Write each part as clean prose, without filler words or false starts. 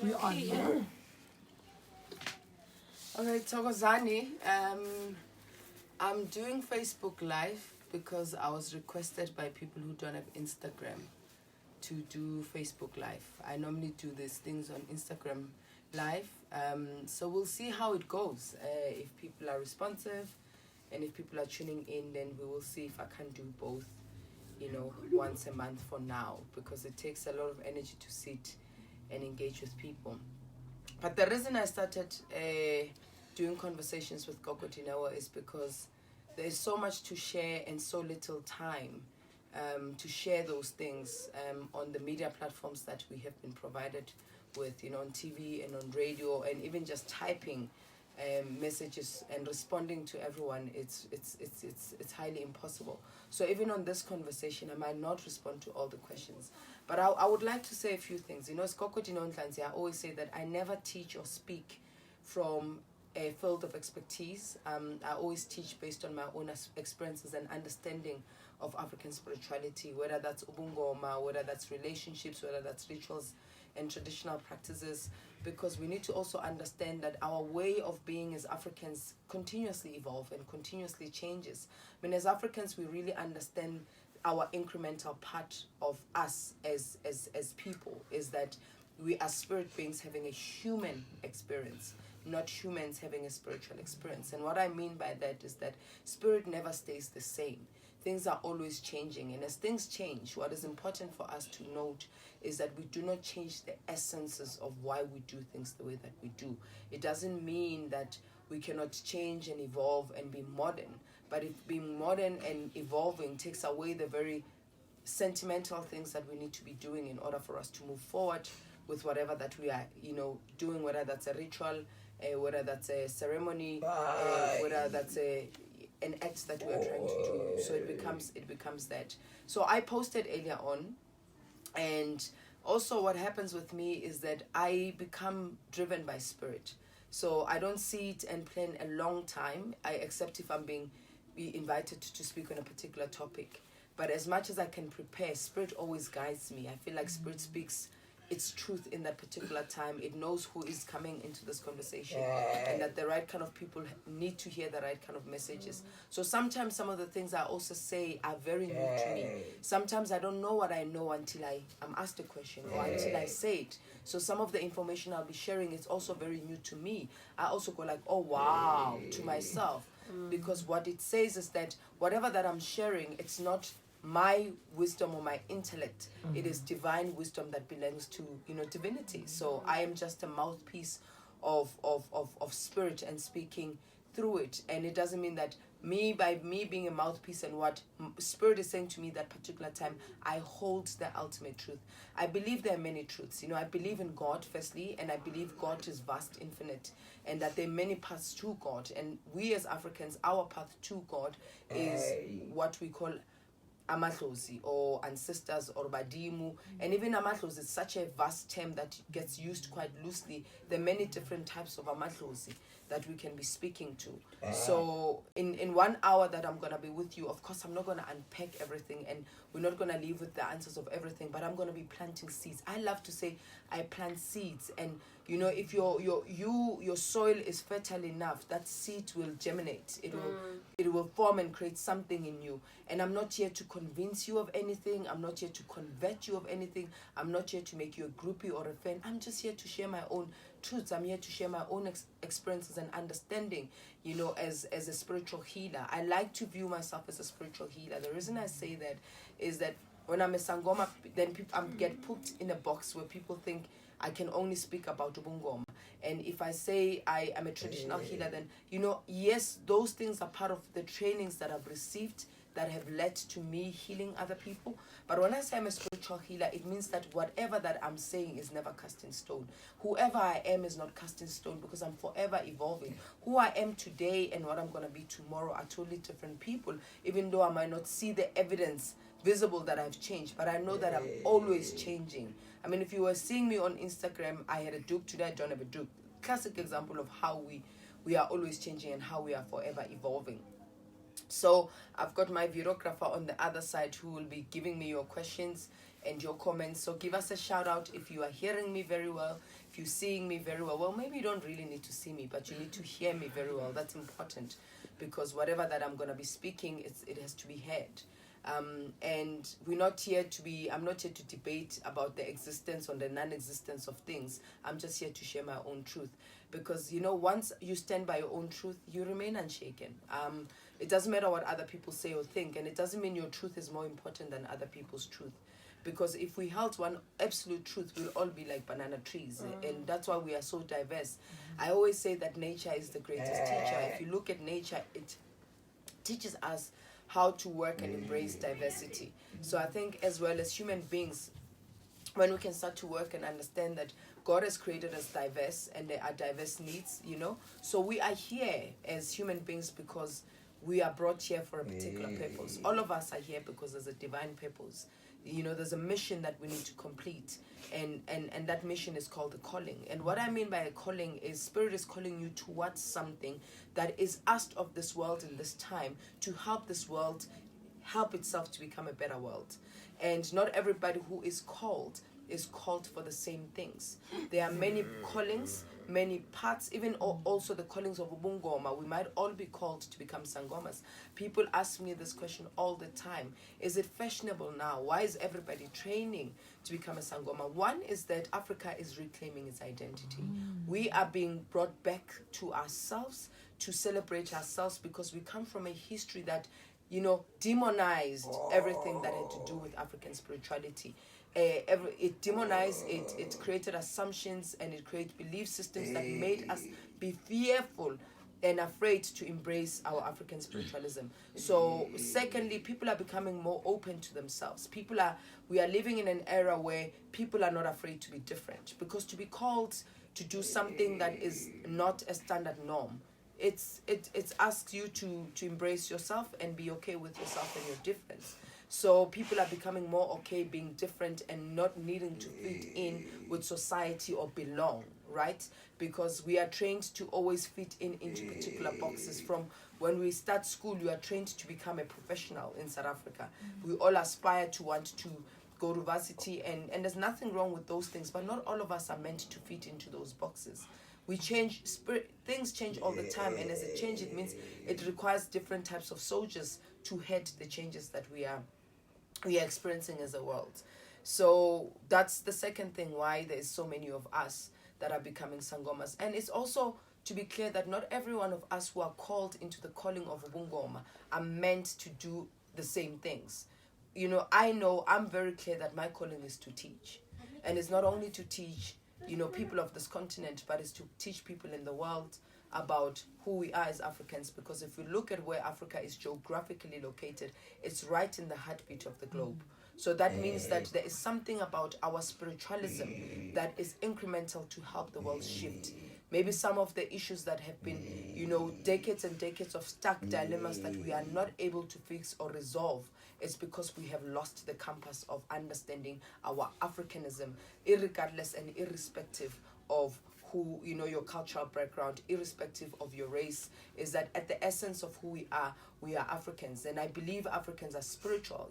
We on. Okay, Thokozani, I'm doing Facebook Live because I was requested by people who don't have Instagram to do Facebook Live. I normally do these things on Instagram Live. So we'll see how it goes. If people are responsive and if people are tuning in, then we will see if I can do both, once a month for now, because it takes a lot of energy to sit and engage with people. But the reason I started doing conversations with Gogo Dineo is because there's so much to share and so little time to share those things on the media platforms that we have been provided with, on TV and on radio, and even just typing messages and responding to everyone. It's highly impossible. So even on this conversation, I might not respond to all the questions, but I would like to say a few things. As Gogo Dineo, I always say that I never teach or speak from a field of expertise. I always teach based on my own experiences and understanding of African spirituality, whether that's ubungoma, whether that's relationships, whether that's rituals and traditional practices, because we need to also understand that our way of being as Africans continuously evolve and continuously changes. As Africans, we really understand our incremental part of us as people is that we are spirit beings having a human experience, not humans having a spiritual experience. And what I mean by that is that spirit never stays the same. Things are always changing, and as things change, what is important for us to note is that we do not change the essences of why we do things the way that we do. It doesn't mean that we cannot change and evolve and be modern, but if being modern and evolving takes away the very sentimental things that we need to be doing in order for us to move forward with whatever that we are, doing, whether that's a ritual, whether that's a ceremony, whether that's an act that we are trying to do. So it becomes that. So I posted earlier on, and also what happens with me is that I become driven by spirit. So I don't sit and plan a long time. I accept if I'm being invited to speak on a particular topic. But as much as I can prepare, spirit always guides me. I feel like spirit speaks its truth in that particular time. It knows who is coming into this conversation, and that the right kind of people need to hear the right kind of messages. So sometimes some of the things I also say are very new to me. Sometimes I don't know what I know until I'm asked a question or until I say it. So some of the information I'll be sharing is also very new to me. I also go like, oh wow, to myself, because what it says is that whatever that I'm sharing, it's not my wisdom or my intellect. It is divine wisdom that belongs to divinity. So I am just a mouthpiece of spirit and speaking through it. And it doesn't mean that by me being a mouthpiece and what spirit is saying to me that particular time, I hold the ultimate truth. I believe there are many truths. I believe in God firstly, and I believe God is vast, infinite, and that there are many paths to God. And we as Africans, our path to God is what we call amadlozi or ancestors or badimu. And even amadlozi is such a vast term that gets used quite loosely. There are many different types of amadlozi that we can be speaking to. So in 1 hour that I'm going to be with you, of course I'm not going to unpack everything, and we're not going to leave with the answers of everything, but I'm going to be planting seeds. I love to say I plant seeds, and if your soil is fertile enough, that seed will germinate. It will form and create something in you. And I'm not here to convince you of anything. I'm not here to convert you of anything. I'm not here to make you a groupie or a fan. I'm just here to share my own truths. I'm here to share my own experiences and understanding, as a spiritual healer. I like to view myself as a spiritual healer. The reason I say that is that when I'm a Sangoma, then I get put in a box where people think I can only speak about Ubungoma. And if I say I am a traditional healer, then, yes, those things are part of the trainings that I've received that have led to me healing other people. But when I say I'm a spiritual healer, it means that whatever that I'm saying is never cast in stone. Whoever I am is not cast in stone, because I'm forever evolving. Who I am today and what I'm going to be tomorrow are totally different people, even though I might not see the evidence visible that I've changed, but I know that I'm always changing. If you were seeing me on Instagram, I had a duke, today I don't have a duke. Classic example of how we are always changing and how we are forever evolving. So I've got my videographer on the other side who will be giving me your questions and your comments. So give us a shout out if you are hearing me very well, if you're seeing me very well. Well, maybe you don't really need to see me, but you need to hear me very well. That's important, because whatever that I'm going to be speaking, it has to be heard. And I'm not here to debate about the existence or the non-existence of things. I'm just here to share my own truth, because once you stand by your own truth, you remain unshaken. It doesn't matter what other people say or think, and it doesn't mean your truth is more important than other people's truth, because if we held one absolute truth, we'll all be like banana trees. And that's why we are so diverse. I always say that nature is the greatest teacher. If you look at nature, it teaches us how to work and embrace diversity. So I think, as well as human beings, when we can start to work and understand that God has created us diverse and there are diverse needs, so we are here as human beings because we are brought here for a particular purpose. All of us are here because there's a divine purpose. There's a mission that we need to complete, and that mission is called the calling. And what I mean by a calling is Spirit is calling you towards something that is asked of this world in this time, to help this world help itself to become a better world. And not everybody who is called for the same things. There are many callings, many paths, even also the callings of Ubungoma. We might all be called to become Sangomas. People ask me this question all the time. Is it fashionable now? Why is everybody training to become a Sangoma? One is that Africa is reclaiming its identity. We are being brought back to ourselves, to celebrate ourselves, because we come from a history that, demonized everything that had to do with African spirituality. It demonized it. It created assumptions, and it created belief systems that made us be fearful and afraid to embrace our African spiritualism. So secondly, people are becoming more open to themselves. We are living in an era where people are not afraid to be different, because to be called to do something that is not a standard norm, it asks you to embrace yourself and be okay with yourself and your difference. So people are becoming more okay being different and not needing to fit in with society or belong, right? Because we are trained to always fit into particular boxes. From when we start school, you are trained to become a professional in South Africa. We all aspire to want to go to varsity, and there's nothing wrong with those things, but not all of us are meant to fit into those boxes. We change, things change all the time, and as it changes, it means it requires different types of soldiers to head the changes that we are experiencing as a world. So that's the second thing why there's so many of us that are becoming Sangomas. And it's also to be clear that not every one of us who are called into the calling of Ubungoma are meant to do the same things. I'm very clear that my calling is to teach. And it's not only to teach, people of this continent, but it's to teach people in the world about who we are as Africans, because if we look at where Africa is geographically located, it's right in the heartbeat of the globe. So that means that there is something about our spiritualism that is incremental to help the world shift. Maybe some of the issues that have been, decades and decades of stuck dilemmas that we are not able to fix or resolve, is because we have lost the compass of understanding our Africanism, irregardless and irrespective of who, your cultural background, irrespective of your race, is that at the essence of who we are Africans. And I believe Africans are spiritual.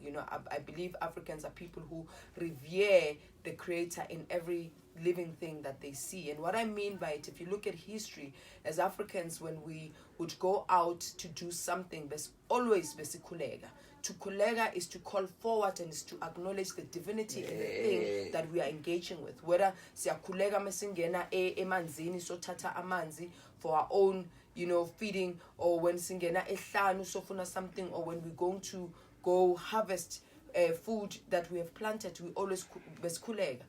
I believe Africans are people who revere the Creator in every living thing that they see. And what I mean by it, if you look at history, as Africans, when we would go out to do something, there's always besikulega. To kollega is to call forward and is to acknowledge the divinity in the thing that we are engaging with. Whether siyakulega mesingena emanzini sothatha amanzi for our own, feeding, or when singena ehlanu sofuna something, or when we're going to go harvest food that we have planted, we always beskulega.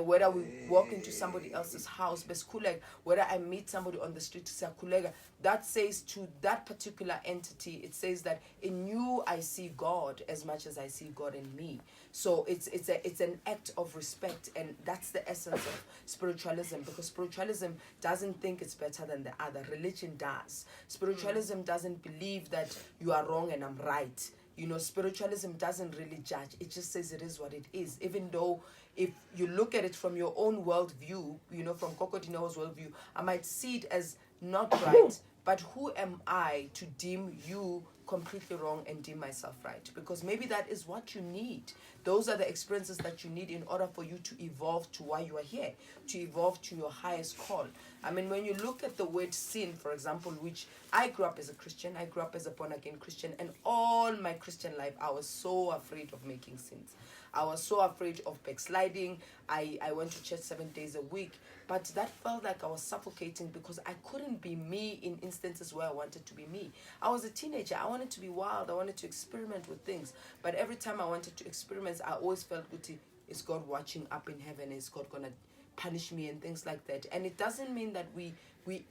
Whether we walk into somebody else's house, beskulega. Whether I meet somebody on the street, siyakulega. That says to that particular entity, it says that in you I see God as much as I see God in me. So it's an act of respect, and that's the essence of spiritualism, because spiritualism doesn't think it's better than the other. Religion does. Spiritualism doesn't believe that you are wrong and I'm right. Spiritualism doesn't really judge. It just says it is what it is. Even though if you look at it from your own worldview, from Gogo Dineo's worldview, I might see it as not right. But who am I to deem you completely wrong and deem myself right, because maybe that is what you need. Those are the experiences that you need in order for you to evolve to why you are here, to evolve to your highest call. I mean, when you look at the word sin, for example, which I grew up as a Christian, I grew up as a born-again Christian, and all my Christian life, I was so afraid of making sins. I was so afraid of backsliding. I went to church 7 days a week, but that felt like I was suffocating because I couldn't be me in instances where I wanted to be me. I was a teenager. I wanted to be wild. I wanted to experiment with things. But every time I wanted to experiment, I always felt, Guti, is God watching up in heaven? Is God going to punish me and things like that? And it doesn't mean that we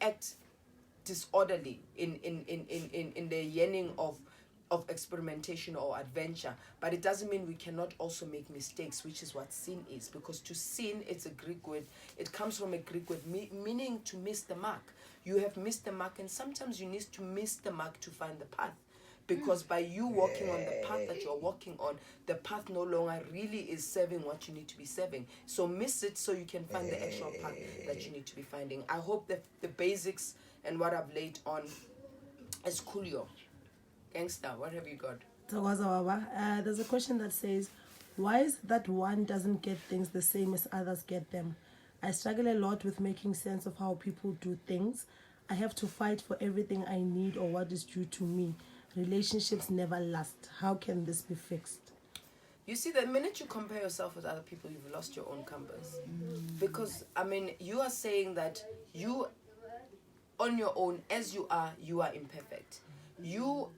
act disorderly in the yearning of experimentation or adventure, but it doesn't mean we cannot also make mistakes, which is what sin is. Because to sin, it's a Greek word. It comes from a Greek word meaning to miss the mark. You have missed the mark, and sometimes you need to miss the mark to find the path. Because by you walking on the path that you're walking on, the path no longer really is serving what you need to be serving. So miss it so you can find the actual path that you need to be finding. I hope that the basics and what I've laid on is coolio. Gangster, what have you got? There's a question that says, why is it that one doesn't get things the same as others get them? I struggle a lot with making sense of how people do things. I have to fight for everything I need or what is due to me. Relationships never last. How can this be fixed? You see, the minute you compare yourself with other people, you've lost your own compass. Because, I mean, you are saying that you, on your own, as you are imperfect. You,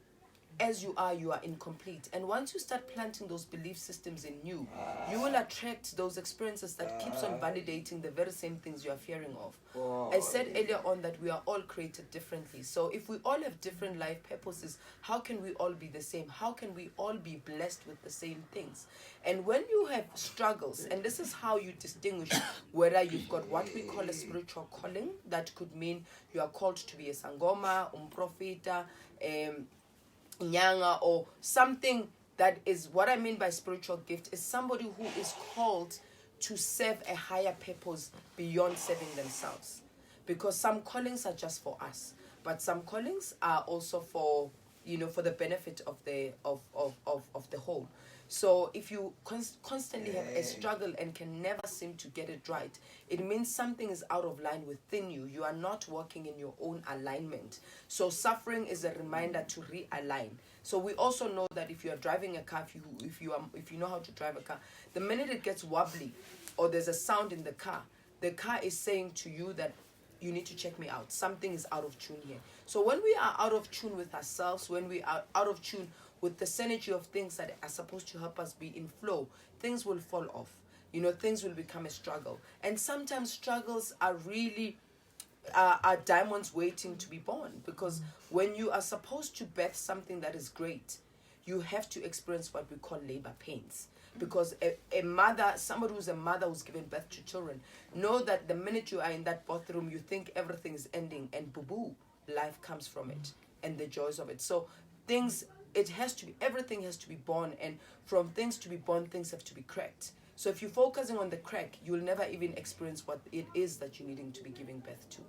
as you are incomplete. And once you start planting those belief systems in you, you will attract those experiences that keeps on validating the very same things you are fearing of. I said earlier on that we are all created differently. So if we all have different life purposes, how can we all be the same? How can we all be blessed with the same things? And when you have struggles, and this is how you distinguish whether you've got what we call a spiritual calling, that could mean you are called to be a sangoma, profeta, nyanga, or something that is, what I mean by spiritual gift is somebody who is called to serve a higher purpose beyond serving themselves. Because some callings are just for us, but some callings are also for, for the benefit of the whole. So if you constantly have a struggle and can never seem to get it right, it means something is out of line within you. You are not working in your own alignment. So suffering is a reminder to realign. So we also know that if you are driving a car, if you know how to drive a car, the minute it gets wobbly or there's a sound in the car is saying to you that you need to check me out. Something is out of tune here. So when we are out of tune with ourselves, when we are out of tune with the synergy of things that are supposed to help us be in flow, things will fall off. Things will become a struggle. And sometimes struggles are really are diamonds waiting to be born. Because when you are supposed to birth something that is great, you have to experience what we call labor pains. Because a mother, somebody who's a mother who's given birth to children, know that the minute you are in that bathroom, you think everything is ending, and boo-boo, life comes from it and the joys of it. So everything has to be born, and from things to be born, things have to be cracked. So if you're focusing on the crack, you'll never even experience what it is that you're needing to be giving birth to.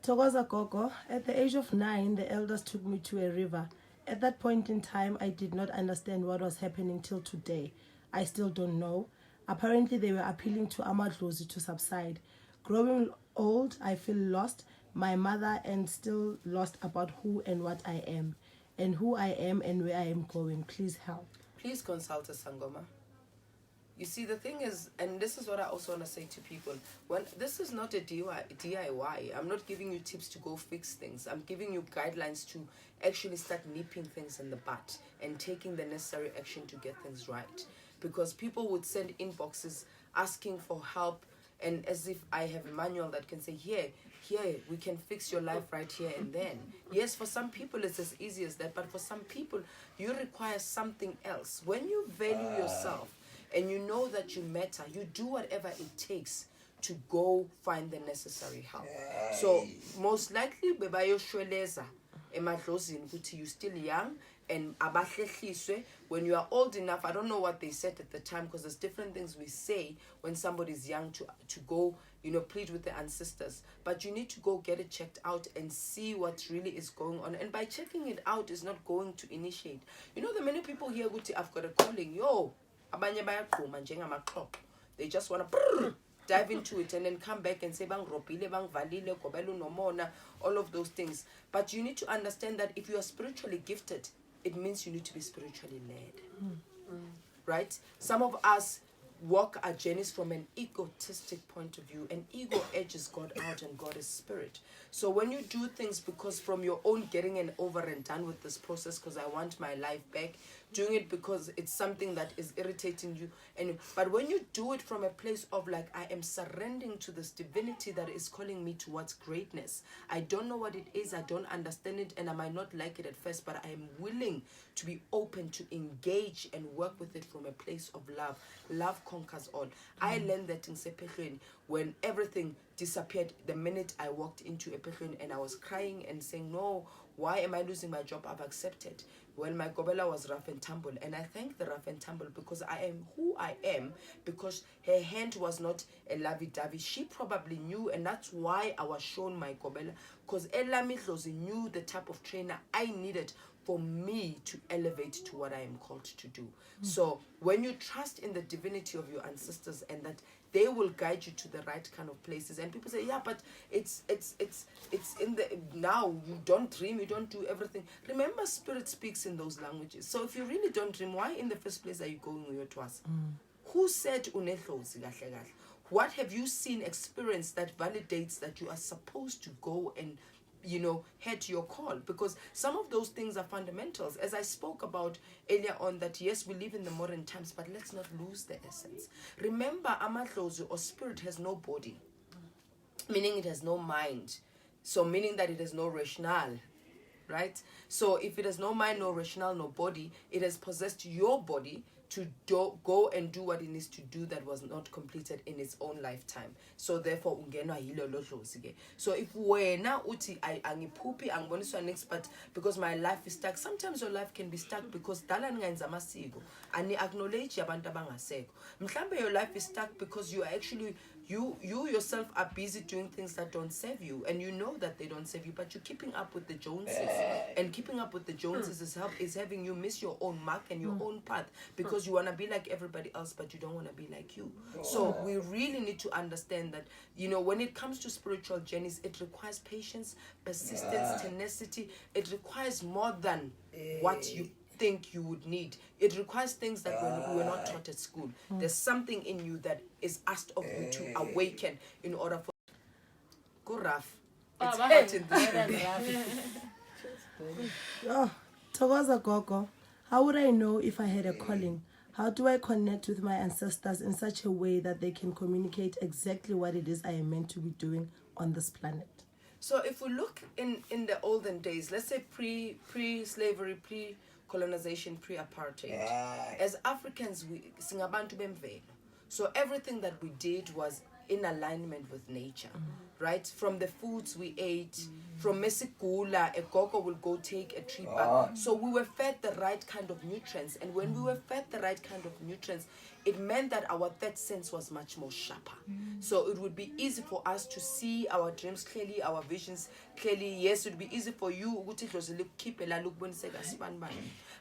Togoza Gogo, at the age of 9, the elders took me to a river. At that point in time, I did not understand what was happening till today. I still don't know. Apparently, they were appealing to Amadlozi to subside. Growing old, I feel lost, my mother, and still lost about who and what I am, and who I am and where I am going. Please help. Please consult a sangoma. You see, the thing is, and this is what I also want to say to people, when this is not a DIY, I'm not giving you tips to go fix things. I'm giving you guidelines to actually start nipping things in the butt and taking the necessary action to get things right. Because people would send inboxes asking for help, and as if I have a manual that can say, here, we can fix your life right here and then. Yes, for some people it's as easy as that, but for some people you require something else. When you value yourself and you know that you matter, you do whatever it takes to go find the necessary help. So most likely bebayoshweleza emadlozini ukuthi you still young, and abahlehliswe. When you are old enough, I don't know what they said at the time, because there's different things we say when somebody's young to go, plead with the ancestors. But you need to go get it checked out and see what really is going on. And by checking it out is not going to initiate. There are many people here who I've got a calling. Abanye bayaqhuma njengamaxhoxho. They just want to dive into it and then come back and say bang ropile, bang valile, kobelu nomona, all of those things. But you need to understand that if you are spiritually gifted, it means you need to be spiritually led. Right? Some of us walk our journeys from an egotistic point of view, and ego edges God out, and God is spirit. So when you do things because from your own getting and over and done with this process, because I want my life back, doing it because it's something that is irritating you, but when you do it from a place of like, I am surrendering to this divinity that is calling me towards greatness. I don't know what it is, I don't understand it, and I might not like it at first, but I am willing to be open to engage and work with it from a place of love. Love conquers all. I learned that in Sept when everything disappeared the minute I walked into Epehlweni, and I was crying and saying, no, why am I losing my job? I've accepted. Well, my gobela was rough and tumble, and I thank the rough and tumble because I am who I am, because her hand was not a lovey-dovey. She probably knew, and that's why I was shown my gobela, because Ella Mitlozi knew the type of trainer I needed for me to elevate to what I am called to do. So when you trust in the divinity of your ancestors and that they will guide you to the right kind of places, and people say, yeah, but it's in the now, you don't dream, you don't do everything. Remember, spirit speaks in those languages. So if you really don't dream, why in the first place are you going with your twas? Who said unehlozi kahle kahle? What have you seen, experienced that validates that you are supposed to go and head to your call? Because some of those things are fundamentals, as I spoke about earlier on, that yes, we live in the modern times, but let's not lose the essence. Remember, amadlozi or spirit has no body, meaning it has no mind, so meaning that it has no rationale, right? So if it has no mind, no rationale, no body, it has possessed your body to go and do what it needs to do that was not completed in its own lifetime. So therefore ungenwa yilo lo dlozi ke. So if wena uthi angiphuphi angiboniswa next, but because my life is stuck, sometimes your life can be stuck because dala ningenza amasiko ani acknowledge abantu abangasekho. Mhlambe your life is stuck because you are actually you yourself are busy doing things that don't serve you, and you know that they don't serve you, but you're keeping up with the Joneses, and keeping up with the Joneses is having you miss your own mark and your own path, because you want to be like everybody else, but you don't want to be like you. So we really need to understand that, when it comes to spiritual journeys, it requires patience, persistence, tenacity. It requires more than what you think you would need. It requires things that we were not taught at school. There's something in you that is asked of you to awaken in order for go rough. It's hot in this room. Oh, Thokoza Gogo, how would I know if I had a calling? How do I connect with my ancestors in such a way that they can communicate exactly what it is I am meant to be doing on this planet? So if we look in the olden days, let's say pre-slavery, pre-colonization, pre-apartheid, as Africans, we singabantu bemvelo. So everything that we did was in alignment with nature, right? From the foods we ate, from mesigula, a gogo will go take a tree back. So we were fed the right kind of nutrients, and when we were fed the right kind of nutrients, it meant that our third sense was much more sharper. So it would be easy for us to see our dreams clearly, our visions clearly. Yes, it would be easy for you,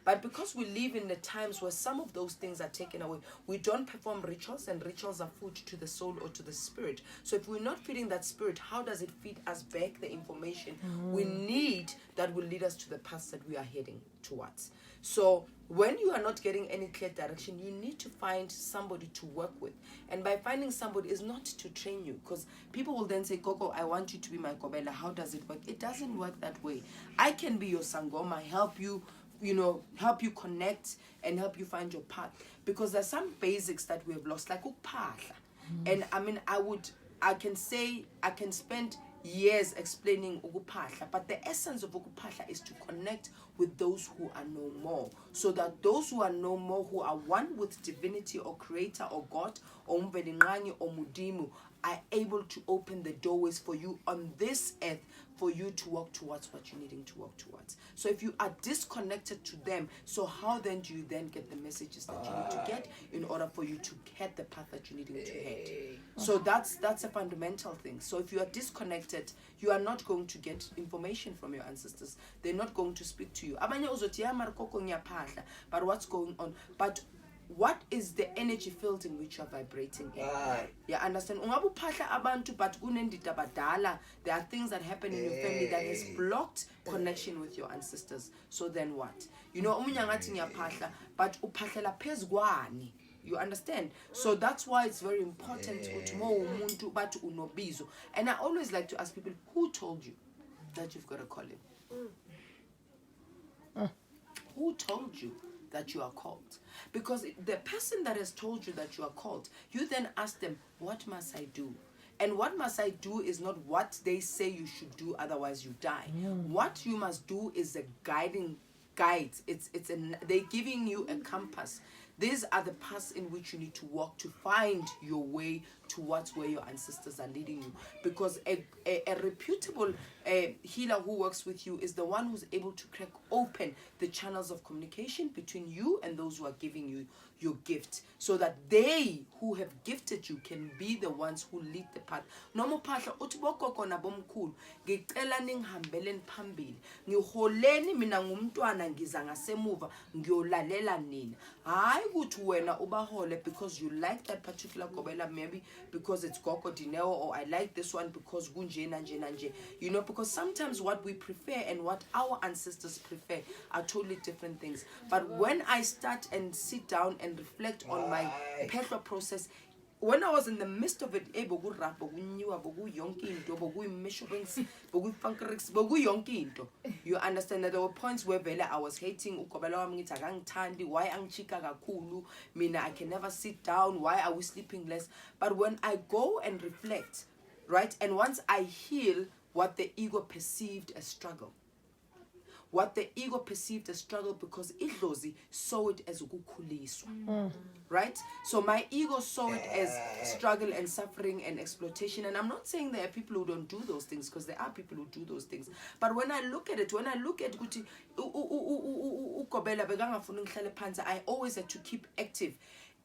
but because we live in the times where some of those things are taken away, we don't perform rituals, and rituals are food to the soul or to the spirit. So if we're not feeding that spirit, how does it feed us back the information we need that will lead us to the path that we are heading towards? So when you are not getting any clear direction, you need to find somebody to work with. And by finding somebody is not to train you, because people will then say, Gogo, I want you to be my Kobela. How does it work? It doesn't work that way. I can be your Sangoma, help you, help you connect and help you find your path. Because there's some basics that we have lost, like ukphahla. And I mean, I can say I can spend years explaining ukuphahla, but the essence of ukuphahla is to connect with those who are no more, so that those who are no more, who are one with divinity or creator or God or umvelinqangi or mudimu, are able to open the doorways for you on this earth, for you to walk towards what you're needing to walk towards. So if you are disconnected to them, so how then do you then get the messages that you need to get in order for you to head the path that you're needing to head? So that's a fundamental thing. So if you are disconnected, you are not going to get information from your ancestors. They're not going to speak to you. Abanye uzothi, "Ya, mara koko ngiyaphahla," but what's going on? But what is the energy field in which you are vibrating in? You understand? Ungabu phahla abantu, but kunendita badala. There are things that happen in your family that has blocked connection with your ancestors. So then what? You know, umunyangathi ngiyaphahla, but uphahlela phezu kwani. You understand? So that's why it's very important to mo umuntu but unobizo. And I always like to ask people, who told you that you've got to call him? Who told you that you are called? Because the person that has told you that you are called, you then ask them, what must I do? And what must I do is not what they say you should do, otherwise you die. What you must do is a guiding guide. They're giving you a compass. These are the paths in which you need to walk to find your way towards where your ancestors are leading you. Because a reputable healer who works with you is the one who's able to crack open the channels of communication between you and those who are giving you your gift, so that they who have gifted you can be the ones who lead the path. Noma uphahla uthi bogogo nabomkhulu ngicela ningihambeleni phambili, ngiholeni mina ngumntwana ngiza ngasemuva ngiyolalela nina. Hayi ukuthi wena ubahole because you like that particular gobela, maybe because it's Gogo Dineo, or I like this one because gunje nanje nanje. You know, because sometimes what we prefer and what our ancestors prefer are totally different things. But when I start and sit down and reflect on my phehlo process, when I was in the midst of it, you understand that there were points where I was hating, why mina I can never sit down, why are we sleeping less? But when I go and reflect, right, and once I heal what the ego perceived as struggle, because idlozi saw it as ukukhuliswa, right? So my ego saw it as struggle and suffering and exploitation. And I'm not saying there are people who don't do those things, because there are people who do those things. But when I look at it, ukuthi ukobela bekangafuna ngihlale phansi, I always had to keep active.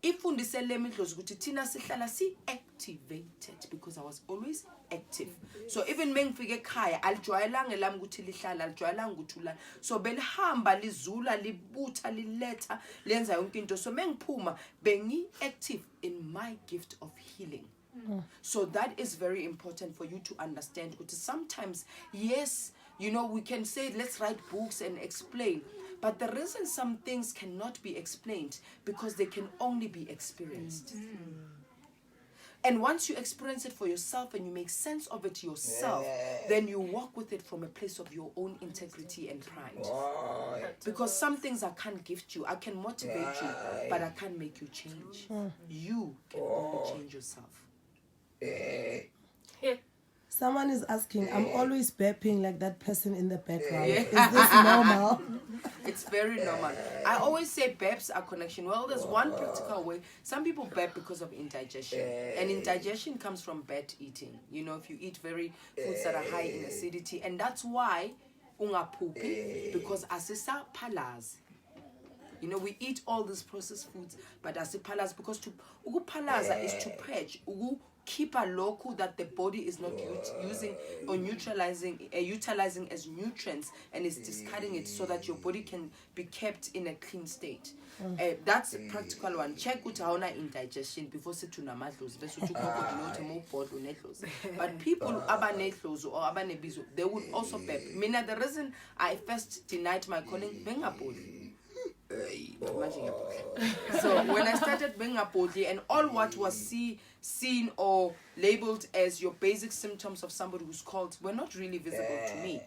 Ifundisele midlozi ukuthi thina sihlala activated, because I was always active. So even mengifike ekhaya alijwayelanga lami ukuthi lihlala, alijwayelanga ukuthi ulala. So belihamba lizula libutha liletha lenza yonke into. So mengiphuma bengi active in my gift of healing. So that is very important for you to understand. Because sometimes, yes, you know, we can say let's write books and explain, but the reason some things cannot be explained because they can only be experienced. And once you experience it for yourself and you make sense of it yourself, then you walk with it from a place of your own integrity and pride. Because some things I can't gift you, I can motivate you, but I can't make you change. You can only change yourself. Someone is asking, I'm always burping like that person in the background. Is this normal? It's very normal. I always say burps are connection. Well, there's one practical way. Some people burp because of indigestion. And indigestion comes from bad eating. You know, if you eat very foods that are high in acidity. And that's why ungapupi, because asisa palas. You know, we eat all these processed foods, but asipalas, because ukupalaza is to purge. Keep a loku that the body is not using or utilizing as nutrients, and is discarding it so that your body can be kept in a clean state. That's a practical one. Check ut hauna indigestion before sit to namadlozi. But people abanetlozo or abanebizo, they would also burp. Mina, the reason I first denied my calling bengapoli. So when I started being a body, and all what was seen or labeled as your basic symptoms of somebody who's called were not really visible to me.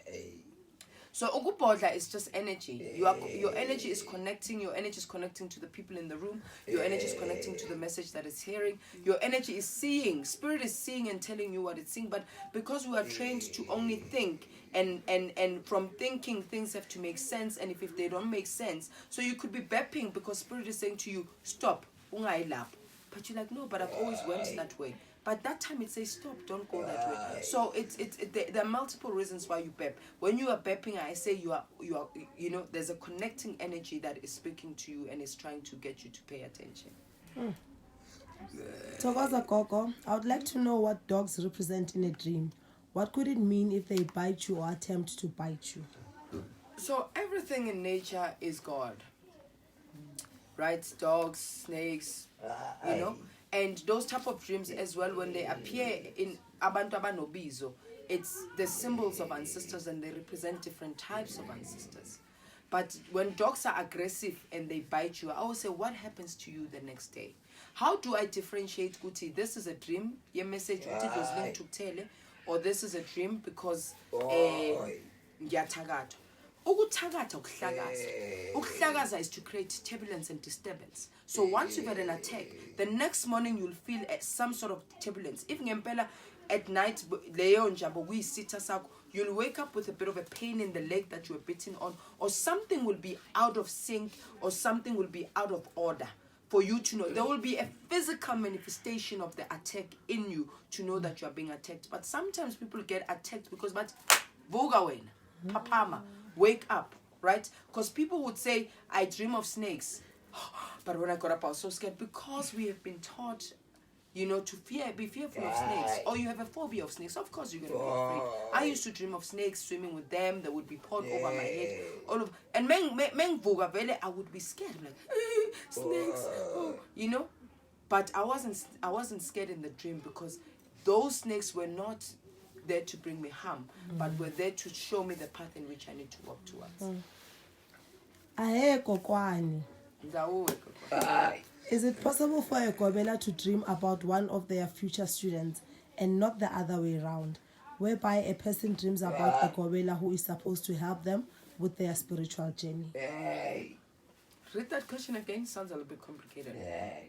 So ukubodla is just energy. Your energy is connecting. Your energy is connecting to the people in the room. Your energy is connecting to the message that it's hearing. Your energy is seeing. Spirit is seeing and telling you what it's seeing. But because we are trained to only think, and from thinking things have to make sense. And if they don't make sense, so you could be bepping because Spirit is saying to you, stop, ungayilapho. But you're like, no, but I've always went that way. But that time it says stop, don't go that way. So there are multiple reasons why you bep. When you are bepping, I say you are there's a connecting energy that is speaking to you and is trying to get you to pay attention. Togoza Gogo, I would like to know what dogs represent in a dream. What could it mean if they bite you or attempt to bite you? So everything in nature is God. Right? Dogs, snakes, And those type of dreams as well, when they appear in abantu abanobizo, it's the symbols of ancestors and they represent different types of ancestors. But when dogs are aggressive and they bite you, I always say, what happens to you the next day? How do I differentiate Guti? This is a dream, your message Guti was linked to tele, or this is a dream because ngiyathagatha. Ukuthakatha ukuhlakaza. Ukuhlakaza is to create turbulence and disturbance. So once you've had an attack, the next morning you'll feel some sort of turbulence. If ngempela at night leyo njabo kuyisitha sakho, you'll wake up with a bit of a pain in the leg that you were bitten on, or something will be out of sync, or something will be out of order. For you to know, there will be a physical manifestation of the attack in you to know that you are being attacked. But sometimes people get attacked because, but vuka wena, papama, wake up, right? Because people would say, I dream of snakes. But when I got up, I was so scared because we have been taught, to be fearful of snakes. Or you have a phobia of snakes. Of course, you're going to be afraid. I used to dream of snakes, swimming with them. They would be poured over my head. And I would be scared. I'm like, snakes, But I wasn't scared in the dream because those snakes were not there to bring me harm, but were there to show me the path in which I need to walk towards. Is it possible for a Gobela to dream about one of their future students and not the other way around, whereby a person dreams about a Gobela who is supposed to help them with their spiritual journey? Read that question again, sounds a little bit complicated.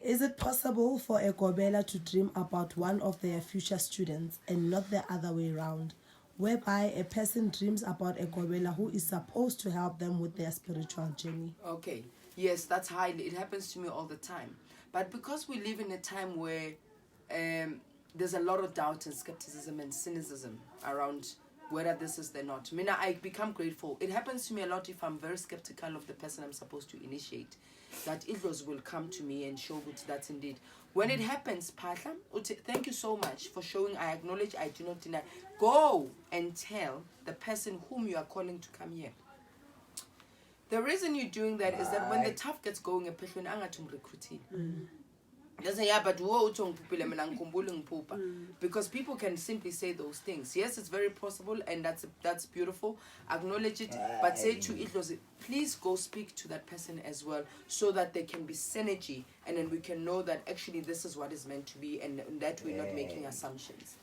Is it possible for a Gobela to dream about one of their future students and not the other way around, whereby a person dreams about a Gobela who is supposed to help them with their spiritual journey? Okay, yes, that's it happens to me all the time. But because we live in a time where there's a lot of doubt and skepticism and cynicism around whether this is or not. I become grateful. It happens to me a lot if I'm very skeptical of the person I'm supposed to initiate, that Idlos will come to me and show that that's indeed. When it happens, Pahla, thank you so much for showing. I acknowledge, I do not deny. Go and tell the person whom you are calling to come here. The reason you're doing that is that when the tough gets going, a person angatum recruiting. Because people can simply say those things. Yes, it's very possible and that's beautiful. Acknowledge it, but say to Idlos, please go speak to that person as well so that there can be synergy and then we can know that actually this is what is meant to be and that we're not making assumptions.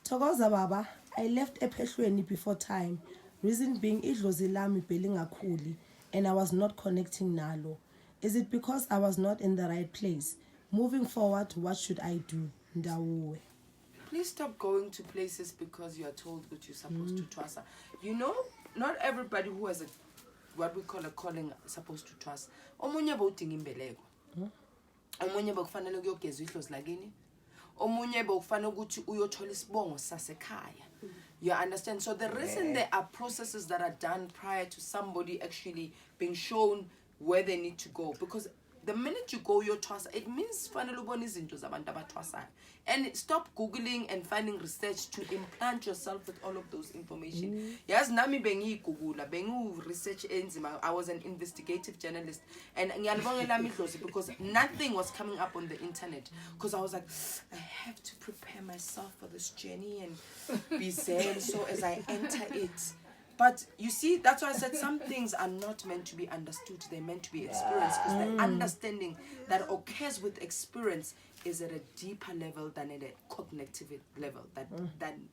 Togoza Baba, I left Epehlweni before time. Reason being Idlos ilami beling akuli and I was not connecting nalo. Is it because I was not in the right place? Moving forward, what should I do? Ndawuwe. Please stop going to places because you are told that you're supposed to trust. Not everybody who has what we call a calling is supposed to trust. Omunye bawudinga imbeleko. Omunye bakufanele ukuyogeza ihlozi lakini. Omunye bakufanele ukuthi uyothola isibongo sasekhaya. You understand? So the reason there are processes that are done prior to somebody actually being shown where they need to go, because the minute you go your twasa, it means and stop googling and finding research to implant yourself with all of those information. Yes, nami bengi Google, bengu research enzima. I was an investigative journalist, and because nothing was coming up on the internet. Because I was like, I have to prepare myself for this journey and be zen. So as I enter it. But you see, that's why I said some things are not meant to be understood. They're meant to be experienced, because the understanding that occurs with experience is at a deeper level than at a cognitive level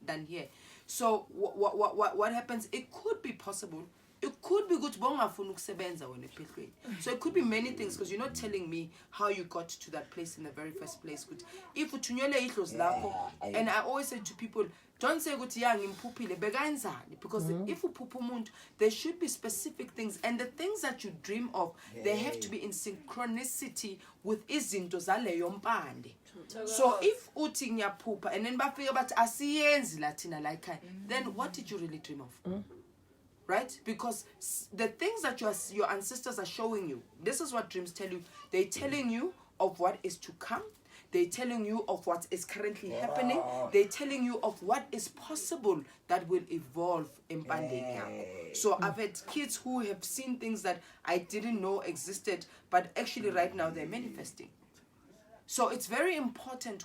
than here. So what happens? It could be possible. It could be good. So it could be many things, because you're not telling me how you got to that place in the very first place. If and I always say to people, don't say because if you pupumuntu, there should be specific things, and the things that you dream of, they have to be in synchronicity with izinto zaleyo mpande. So if uthi ngiyaphupha and then bafika bathi asiyenzi lathina like, then what did you really dream of? Right? Because the things that your ancestors are showing you, this is what dreams tell you. They're telling you of what is to come. They're telling you of what is currently happening. They're telling you of what is possible that will evolve in Pandey. So I've had kids who have seen things that I didn't know existed, but actually right now they're manifesting. So it's very important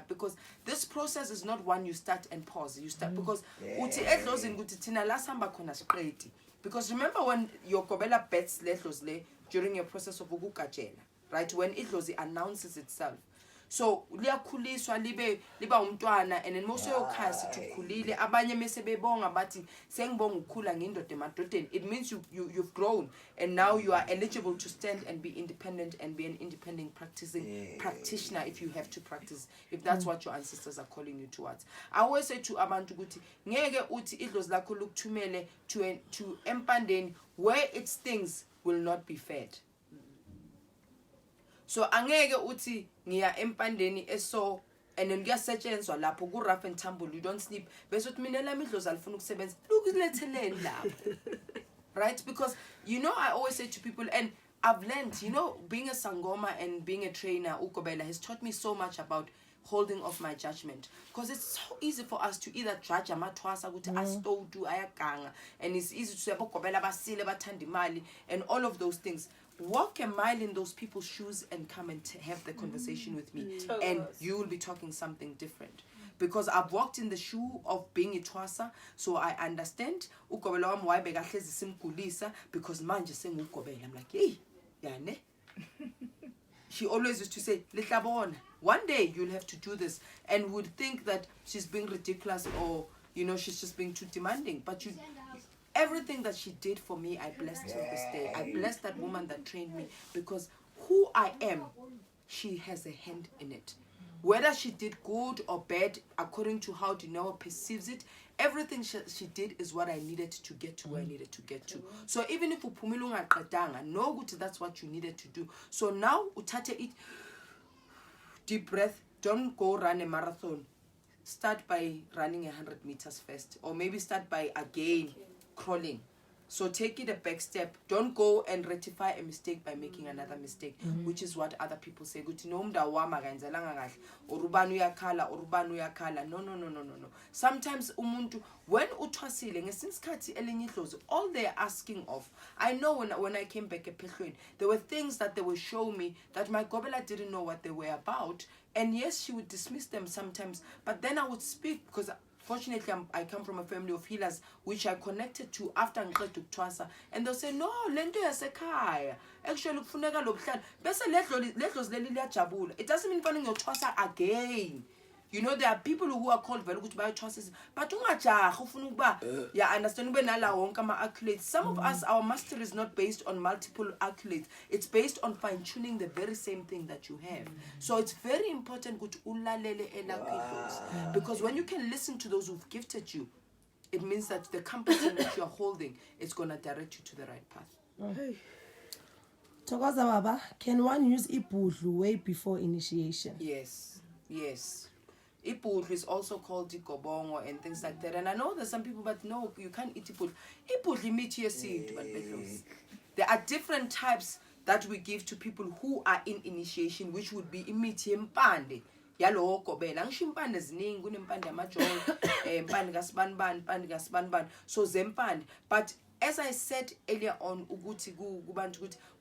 because this process is not one you start and pause. You start because because remember when your kobela bets during your process of right, when it announces itself. So liyakhuliswa liba umntwana, and then most of khasi tukhulile abanye mase bebonga bathi sengibonga ukukhula ngindoda emadodeni. It means you've grown, and now you are eligible to stand and be independent and be an independent practitioner if you have to practice, if that's what your ancestors are calling you towards. I always say to abantu ukuthi ngeke uthi idlozi lakho lukuthumele to empandeni where its things will not be fed. So angeke uthi ngiya empandeni eso and then kuyasetshenzwa lapho ku rough and tumble, you don't sleep bese uthi mina lami idlozi alifuna ukusebenza lukuletheleni lapho. Right? Because I always say to people, and I've learned, being a sangoma and being a trainer, Ukobela, has taught me so much about holding off my judgment, because it's so easy for us to either judge amatwasa ukuthi astodu ayaganga, and it's easy to say Ukobela basile bathanda imali and all of those things. Walk a mile in those people's shoes and come and have the conversation with me, and you will be talking something different. Because I've walked in the shoe of being a twasa, so I understand ukobela wami why bekahlezi simgulisa, because manje sengukobela. I'm like, hey, yane. She always used to say, "Lihlabona, one day you'll have to do this," and would think that she's being ridiculous or she's just being too demanding. But everything that she did for me, I blessed till this day. I blessed that woman that trained me, because who I am, she has a hand in it. Whether she did good or bad, according to how Dineo perceives it, everything she did is what I needed to get to where I needed to get to. So even if upumilunga qedanga, know good that's what you needed to do. So now uthathe it, deep breath. Don't go run a marathon. Start by running 100 meters first, or maybe start by again crawling. So take it a back step. Don't go and rectify a mistake by making another mistake, which is what other people say. No. Sometimes umuntu when uthwasile ngesinskhathi elinye idlozi, all they're asking of, I know when I came back ePhehlweni, there were things that they would show me that my gobela didn't know what they were about. And yes, she would dismiss them sometimes, but then I would speak, because fortunately, I come from a family of healers, which I connected to after ngiqeda ukuthwasa, and they'll say, no, lento yasekhaya actually kufuneka lobuhlalo bese ledlozi leli liyajabula. It doesn't mean fanele ngiyothwasa again. There are people who are called very good by choices, but ungajaha ufuna ukuba understand ube nala wonke ama accolades. Some of us, our mastery is not based on multiple accolades. It's based on fine-tuning the very same thing that you have. So it's very important ukuthi ulalele elakho, because when you can listen to those who've gifted you, it means that the compass in which you're holding is going to direct you to the right path. Thokoza Baba, can one use ibudlu way before initiation? Yes. Ipudlu is also called ikobongo and things like that. And I know there's some people, but no, you can't eat ipudlu. Ipudlu imithi yesintu, but there are different types that we give to people who are in initiation, which would be imithi yempande. Yalo kobela ngisho impande ziningi, kunempande yamajoyi, impande kaSibanibani, impande kaSibanibani. So zempande, but as I said earlier on,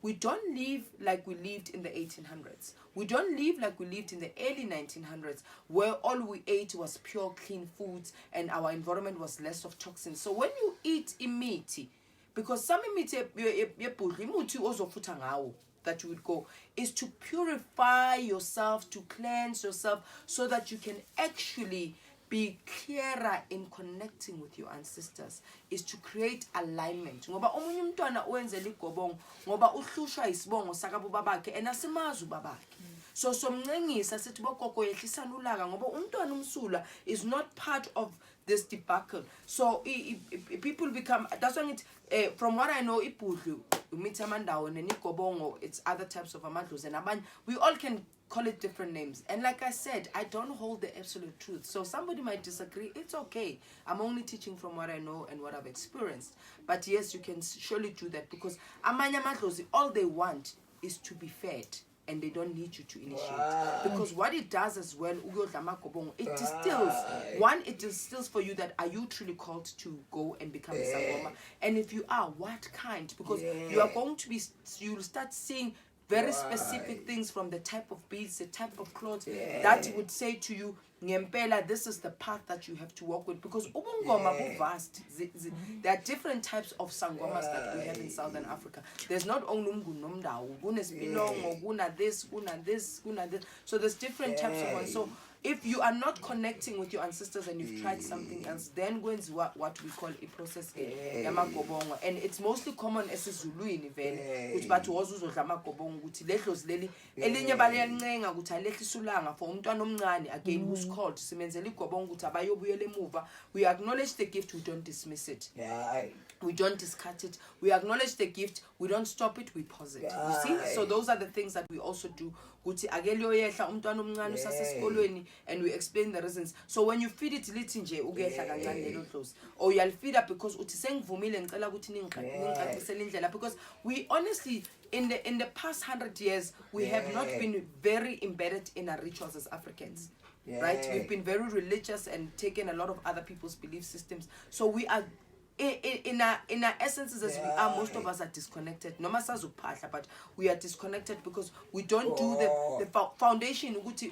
we don't live like we lived in the 1800s. We don't live like we lived in the early 1900s, where all we ate was pure, clean foods and our environment was less of toxins. So when you eat imiti, because some imiti yebudlu imuthi ozofutha ngawo, that you would go is to purify yourself, to cleanse yourself, so that you can actually be clearer in connecting with your ancestors, is to create alignment. Ngoba omunye umntwana wenzela igobongo ngoba uhlushwa isibongo sakabo babakhe enasimazi babakhe. So somncengisa sithi bogogo yehlisana ulaka ngoba umntwana umsula is not part of this debacle. So people become, that's why from what I know, ibudlu umitha amandawo nenigobongo, it's other types of amadlozi and abanye, we all can call it different names. And like I said, I don't hold the absolute truth. So somebody might disagree. It's okay. I'm only teaching from what I know and what I've experienced. But yes, you can surely do that, because amanye amadlozi, all they want is to be fed. And they don't need you to initiate. Because what it does as well, it distills. One, it distills for you that, are you truly called to go and become a Sangoma? And if you are, what kind? Because you are going to be, you'll start seeing very specific things, from the type of beads, the type of clothes, that would say to you, Ngempela, this is the path that you have to walk with. Because ubungoma bu vast. There are different types of sangomas that we have in Southern Africa. There's not only umgunomdawu, gunesbilongo, guna this, guna this, guna this. So there's different types of ones. So if you are not connecting with your ancestors and you've tried something else, then go into what we call a process yamagobongo. And it's mostly common as Zuluini vele, which but was uzodlamagobongo ukuthi lehlozi leli elinye baliyancenga ukuthi alehlisulanga for umntwana omncane again who's called simenzela igobongo ukuthi abayobuyela emuva. We acknowledge the gift, we don't dismiss it. We don't discard it. We acknowledge the gift, we don't stop it, we pause it. You see? So those are the things that we also do. Ukuthi akeli oyehla umntwana omncane usasesikolweni, and we explain the reasons. So when you feed it lithi nje ukehla kancane lelo dlozi, or you'll feed up because uthi sengivumile ngicela ukuthi ningiqaqisele indlela, because we honestly in the past 100 years we have not been very embedded in our rituals as Africans. Right? We've been very religious and taken a lot of other people's belief systems. So we are in our essences as we are, most of us are disconnected. No matter but we are disconnected because we don't do the foundation. After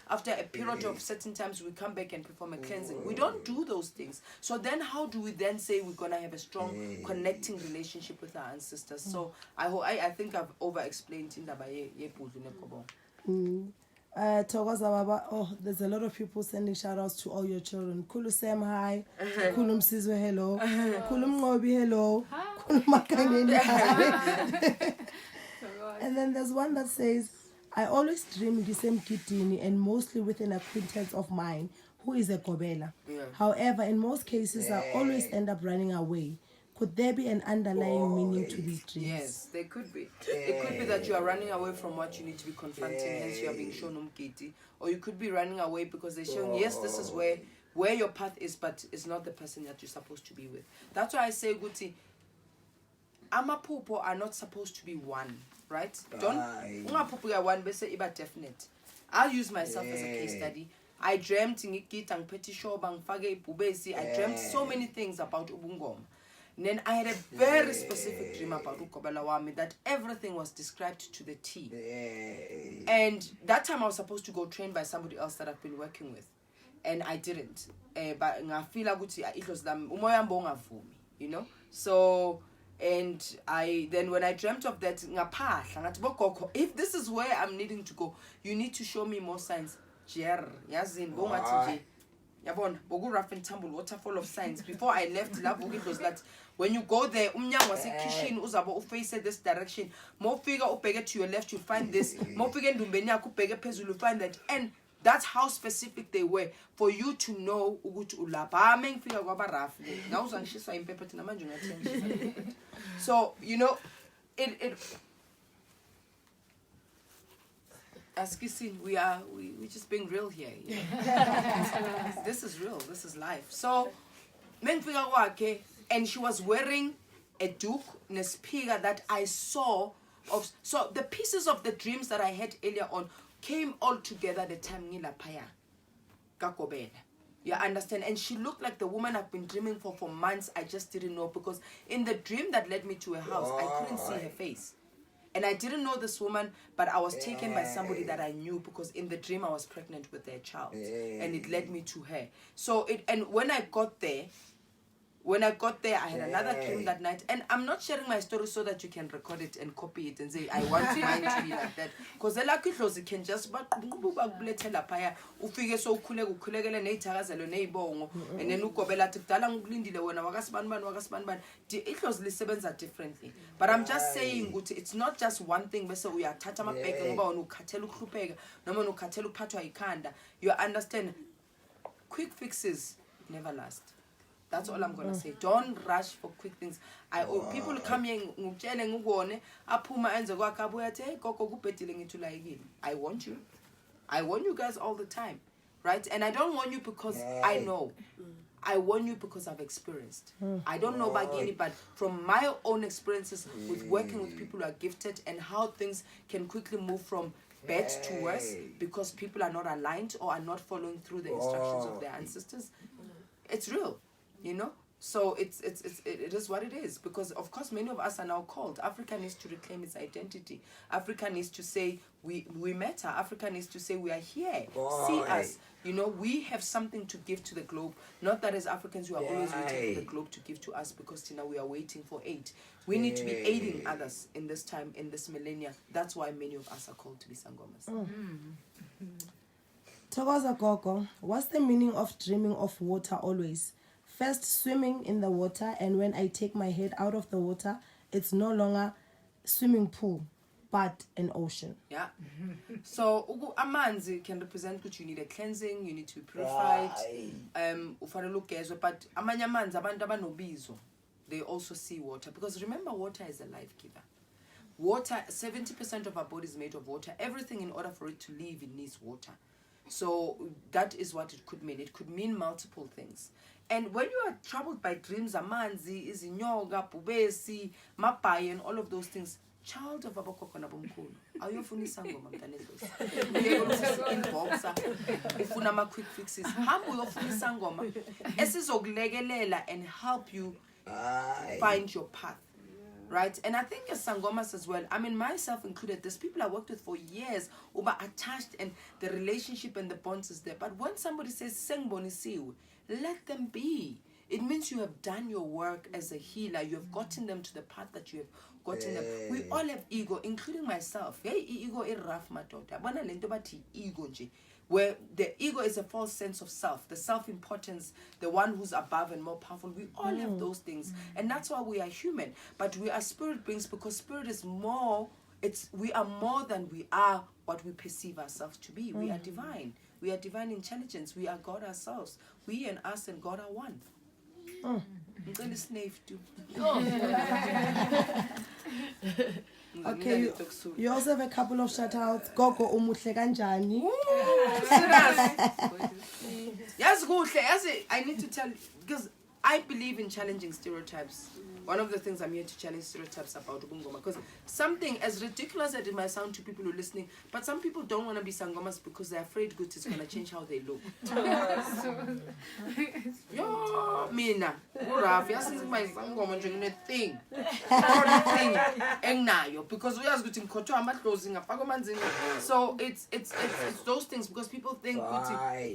after a period of certain times, we come back and perform a cleansing. We don't do those things. So then how do we then say we're gonna have a strong connecting relationship with our ancestors? So I think I've over explained in Thokoza Baba, there's a lot of people sending shout outs to all your children. Kulu Sam, hi. Kulu Msizwe, hello. Kulu Mngobi, hello. Kulu Makangeni, hi. And then there's one that says, I always dream the same Gidini and mostly with an acquaintance of mine who is a Gobela. However, in most cases, I always end up running away. Could there be an underlying meaning to these dreams? Yes, there could be. It could be that you are running away from what you need to be confronting, hence you are being shown umkiti. Or you could be running away because they're showing, yes, this is where your path is, but it's not the person that you're supposed to be with. That's why I say, Guti, amapupo are not supposed to be one, right? Don't ungapupo ya one bese iba definite. I'll use myself as a case study. I dreamt ngikita ngiphethe ishoba ngifake ibhubesi. I dreamt so many things about ubungoma. And then I had a very specific dream about Ukobela Wami that everything was described to the T. And that time I was supposed to go train by somebody else that I've been working with. And I didn't. But I feel like it was them, you know? So, and then when I dreamt of that, if this is where I'm needing to go, you need to show me more signs. Yabon, Bogu Rough and Tumble, waterfall of signs. Before I left, it was that when you go there, was a kitchen, Uzabo face this direction. More figure upega to your left, you'll find this. More figure Dumbenia Kupega Pez, you'll find that. And that's how specific they were for you to know Ugut Ulapa. Meng figure Wabaraf. Now, she's so impepet in a man. So, you know, it as kissing, we just being real here. Yeah. This is real. This is life. So, and she was wearing a duke, nespiga that I saw of. So the pieces of the dreams that I had earlier on came all together the time Nila Paya, Gakobela. You understand? And she looked like the woman I've been dreaming for months. I just didn't know, because in the dream that led me to her house, I couldn't see her face. And I didn't know this woman, but I was taken by somebody that I knew, because in the dream I was pregnant with their child. And it led me to her. So and when I got there, When I got there, I had another dream that night. And I'm not sharing my story so that you can record it and copy it and say, I want mine to be like that. Because the lucky close, you can just and then it was differently. But I'm just saying, it's not just one thing. You understand? Quick fixes never last. That's all I'm gonna say. Don't rush for quick things. People come here I want you. I want you guys all the time. Right? And I don't want you because I know. I want you because I've experienced. I don't know about any, but from my own experiences with working with people who are gifted and how things can quickly move from bad to worse because people are not aligned or are not following through the instructions of their ancestors. It's real, you know. So it is what it is, because of course many of us are now called. Africa needs to reclaim its identity. Africa needs to say we matter. Africa needs to say we are here. See us. You know, we have something to give to the globe. Not that as Africans we are always waiting for the globe to give to us, because we are waiting for aid. We need to be aiding others in this time, in this millennia. That's why many of us are called to be sangomas. Thokoza Gogo, what's the meaning of dreaming of water always? First, swimming in the water, and when I take my head out of the water, it's no longer swimming pool, but an ocean. Yeah. So, amanzi can represent that you need a cleansing, you need to be purified. But amanye amanzi abantu abanobizo, they also see water, because remember, water is a life giver. Water, 70% of our body is made of water. Everything, in order for it to live, it needs water. So that is what it could mean. It could mean multiple things. And when you are troubled by dreams, amanzi, izinyoka, bubesi, mapai, and all of those things, child of abokoko na bomkhulu, ayofuna isangoma mntanedlozi. Uyebona inboxer, ufuna ama quick fixes. Hamba uyofuna isangoma esizokulekelela and help you find your path. Right? And I think as sangomas as well, I mean myself included, there's people I worked with for years who are attached and the relationship and the bonds is there. But when somebody says sengbonisiwe, let them be. It means you have done your work as a healer. You have gotten them to the path that you have gotten them. We all have ego, including myself. Hey, ego is rough, my daughter. Ego, where the ego is a false sense of self, the self-importance, the one who's above and more powerful. We all have those things. And that's why we are human. But we are spirit beings, because spirit is more, we are more than we are what we perceive ourselves to be. We are divine. We are divine intelligence. We are God ourselves. We and us and God are one. Okay, you also have a couple of shout-outs. Gogo umuhle kanjani. Yes, good. I need to tell you, because I believe in challenging stereotypes. One of the things I'm here to challenge stereotypes about ubungoma, because something as ridiculous as it might sound to people who are listening, but some people don't want to be sangomas because they're afraid good is going to change how they look. Yo, mina, Uraf, yasinzi my sangoma njengene thing. Engnayo, because we are good in koto amatlozi ngapagomanzini. So it's those things, because people think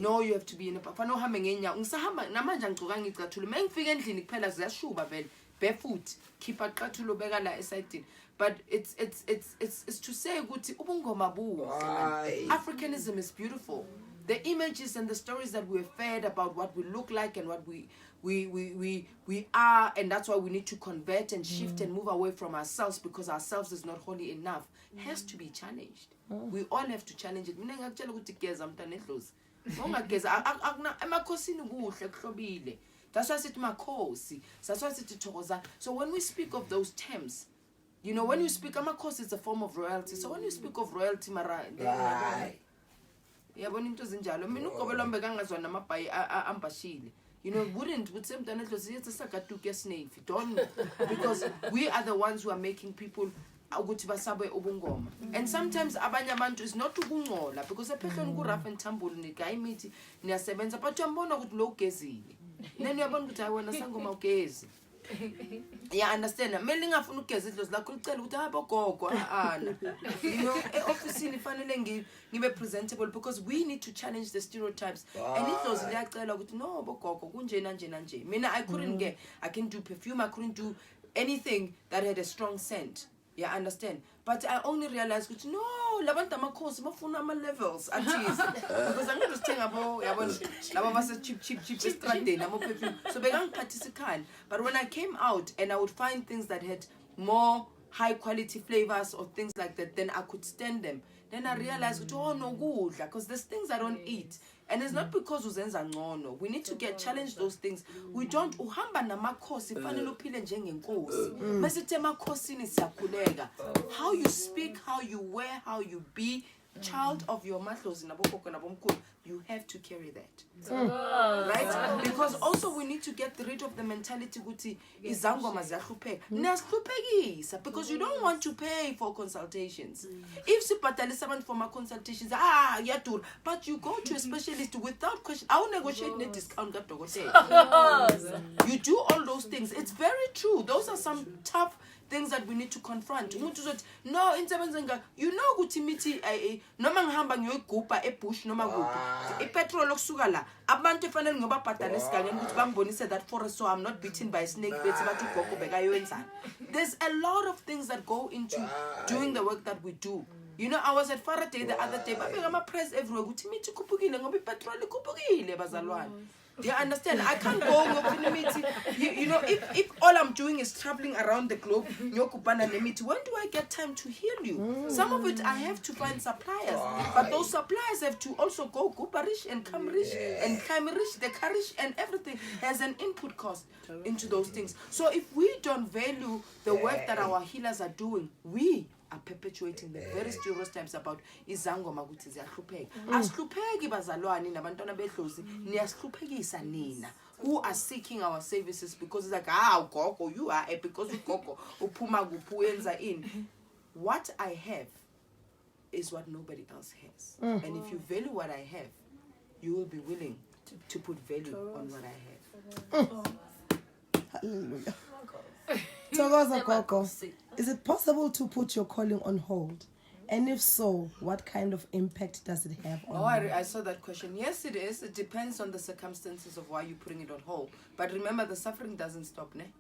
no, you have to be in a pafano hamengenya. Ungisahamba namanje ngigcoka ngicathulo. Mengifika endlini kuphela ziyashuba vele. Barefoot, keep a katulu begala exciting. But it's to say ukuthi ubungoma bu. Africanism is beautiful. The images and the stories that we're fed about what we look like and what we are, and that's why we need to convert and shift and move away from ourselves, because ourselves is not holy enough, has to be challenged. We all have to challenge it. Mina ngakutshela ukuthi geza mntanedlozi. Ongageza emakhosini kuhle kuhlobile. That's why I said makosi. That's why I said thokoza. So when we speak of those terms, you know, when you speak amakosi, it's a form of royalty. So when you speak of royalty, mara, yeah, when into zinjalo, mina ukobela mbekangazwa namabhayi ambashile. You know, would say mntanedlozi it's a sakatuke snake. Don't, because we are the ones who are making people ukuthi basabe ubungoma. And sometimes abanye abantu is not ukungola, because ephethweni ku rough and tumble nigaya imithi niyasebenza, but uyambona ukuthi lo ugezile. Then uyabona ukuthi ayona sangoma ugezi. Yeah, understand. Mele ngafuna ugeza idlozi lakho licela ukuthi abo gogo ana. You know, office emphakathini fanele ngibe presentable because we need to challenge the stereotypes. And it was liyacela ukuthi no bogogo kunjena nje. Mina I can do perfume, I couldn't do anything that had a strong scent. Yeah, understand. But I only realized ukuthi no, labantu amakhosi bafuna ama levels because I'm going to think about laba base cheap estradeni amo perfume. So bekangiphathisa ikhanda. But when I came out and I would find things that had more high quality flavors or things like that, then I could stand them. Then I realized, oh no good, because there's things I don't eat. And it's not because uzenza ngcono. We need to challenge those things. We don't uhamba namakhosi fanele uphile njengenkosi. Masithi emakhosini siyakhuleka. How you speak, how you wear, how you be, child of your madlozi nabokhokho nabomkhulu, you have to carry that. Right? Because also we need to get rid of the mentality ukuthi izangoma ziyahlupheka. Niyahluphekisa because you don't want to pay for consultations. If sibhatalisa abantu for my consultations, yadura, but you go to a specialist without question. I will negotiate net discount kadokotela. You do all those things. It's very true. Those are some tough things that we need to confront. No, you know ukuthi mithi noma ngihamba ngiyoyigubha ebush noma kuphi ipetrol okusuka la abantu efanele ngobabhadala isiganye ukuthi bangibonise that forest so I'm not beaten by a snake bethi bathi ugogo bekayenzani. There's a lot of things that go into doing the work that we do. You know, I was at Faraday the other day, babeka ama press everywhere ukuthi mithi ikhuphukile ngoba ipetrol ikhuphukile bazalwane. Do you understand? I can't go. You know, if all I'm doing is traveling around the globe, when do I get time to heal you? Some of it I have to find suppliers, but those suppliers have to also go Gubarish and Kamrish and Kamrish, the Karish and everything has an input cost into those things. So if we don't value the work that our healers are doing, we are perpetuating the very stereotypes about izangoma ukuthi ziyahlupheka. Asihlupheki bazalwane nabantwana behlozi, niyahluphekisa nina who are seeking our services because it's like gogo you are because ugogo uphuma kuphi uyenza ini. What I have is what nobody else has. And if you value what I have, you will be willing to put value on what I have. Hallelujah. Thokoza Gogo, is it possible to put your calling on hold? And if so, what kind of impact does it have on you? I saw that question. Yes, it is. It depends on the circumstances of why you're putting it on hold. But remember, the suffering doesn't stop, ne?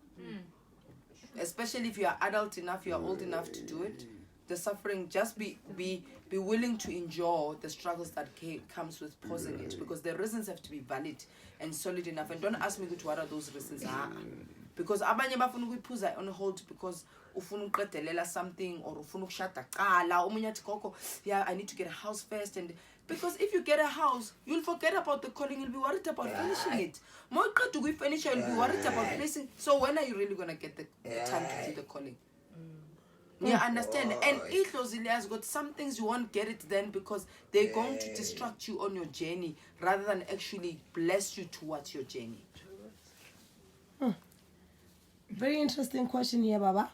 Especially if you are adult enough, you are old enough to do it. The suffering, just be willing to endure the struggles that comes with pausing it, because the reasons have to be valid and solid enough. And don't ask me what are those reasons. Because abanye bafuna ukuyiphuza on hold because ufuna uqedelela something or ufuna ukushada qala omunye athi gogo yeah I need to get a house first. And because if you get a house you'll forget about the calling, you'll be worried about finishing it. More uqeda ukuyifinish you'll be worried about placing. So when are you really going to get the time to do the calling? You understand? And Idlozi has got some things you won't get it then because they're going to distract you on your journey rather than actually bless you towards your journey. Very interesting question here, Baba.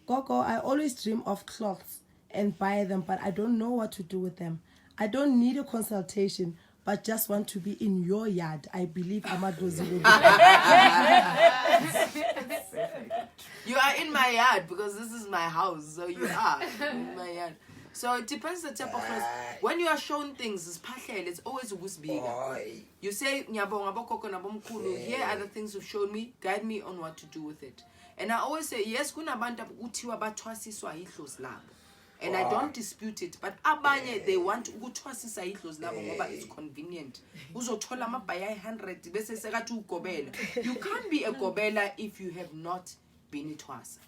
Gogo, I always dream of clothes and buy them, but I don't know what to do with them. I don't need a consultation, but just want to be in your yard. I believe Amadlozi will be. You are in my yard because this is my house, so you are in my yard. So it depends the type of clothes. When you are shown things, it's always bigger. You say, here are the things you've shown me, guide me on what to do with it. And I always say, yes, and I don't dispute it, but abanye they want to go to it's convenient. You can't be a gobela if you have not been a twasa.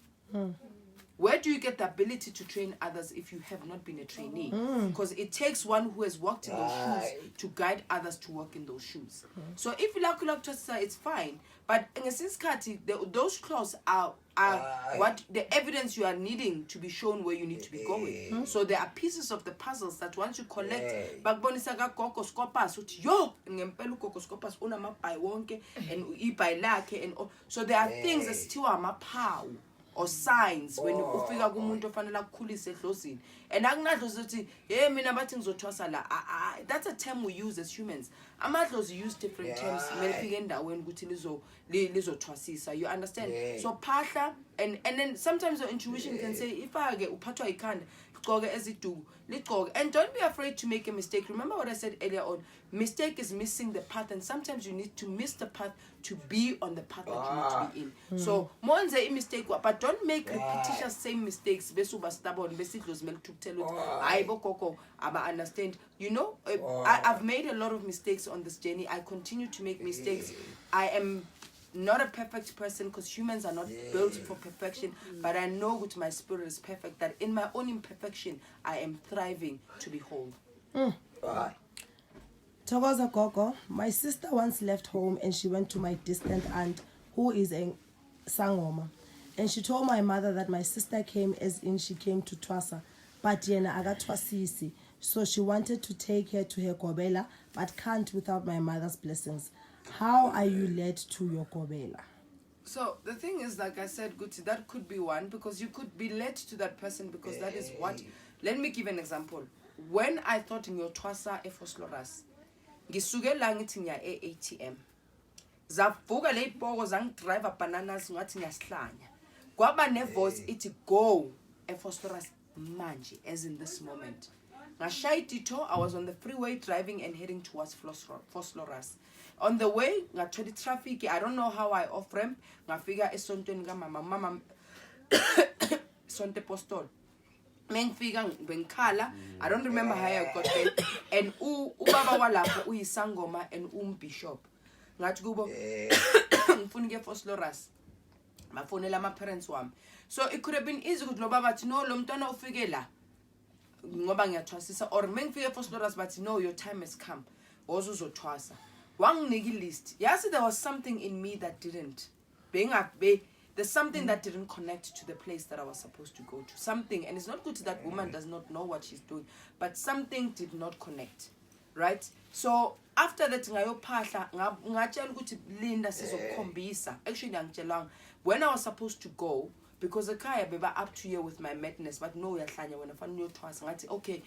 Where do you get the ability to train others if you have not been a trainee? Because it takes one who has walked in those shoes to guide others to walk in those shoes. So if you like to say it's fine, but in a sense, those clothes are what the evidence you are needing to be shown where you need to be going. So there are pieces of the puzzles that once you collect, bakbonisaka gogo skopas uthi yo ngempela gogo skopas unamapai wonke and ipai lakhe and so there are things that still are mapawu or signs when ufika kumuntu ofanele akukhulise edlozini. And akunadlozi uthi hey mina bathi ngizothwasa la. That's a term we use as humans. Amadlozi use different terms melifika endaweni ukuthi lizothwasisa. You understand? So phahla and then sometimes your intuition can say if ake uphathwa ikhanda And don't be afraid to make a mistake. Remember what I said earlier on. Mistake is missing the path, and sometimes you need to miss the path to be on the path that you need to be in. So monze a mistake, but don't make repetitious same mistakes. Besuba stubborn, besidlos milk to tell you. I bokoko, but understand. You know, I've made a lot of mistakes on this journey. I continue to make mistakes. I am not a perfect person because humans are not built for perfection, but I know with my spirit is perfect, that in my own imperfection I am thriving to be whole. Thokoza Gogo, my sister once left home and she went to my distant aunt who is a Sangoma, and she told my mother that my sister came as in she came to Twasa, but yena agatwasisi, so she wanted to take her to her Kobela but can't without my mother's blessings. How are you led to your Kobela? So the thing is, like I said, Guti, that could be one, because you could be led to that person because that is what. Let me give an example. When I thought in your Twasa efosloras, ngisuke la ngithi ngiya e-ATM, zavuka le ibhoko zangidrayiva bananas ngathi ngiyasihlanya, kwaba nevoice ithi go efosloras manje, as in this moment. Ngashaya itito, I was on the freeway driving and heading towards Fosloras. On the way, ngathola traffic. I don't know how I off ramp. Ngafika esontweni mama sonte postol. Mengifika bengikhala. I don't remember how I got there. And ubaba walapho uyisangoma and bishop. Ngathi kubo ngifuna ukuya Fosloras. Bafonela ama parents wami. So it could have been easy ukuthi lo baba bathi no, lo mntwana ufike la ngoba ngiyathwasisa, or mengifike Fosloras bathi no, your time has come. Wozuzothwasa. Wanginika list. Yes, there was something in me that didn't. There's something that didn't connect to the place that I was supposed to go to. Something, and it's not good that woman does not know what she's doing, but something did not connect, right? So after that, ngayophahla ngatshela ukuthi Linda sizokhombisa. Actually, angitshelanga when I was supposed to go, because the kaya beba up to here with my madness, but no yahlanya when I found new twice. Okay,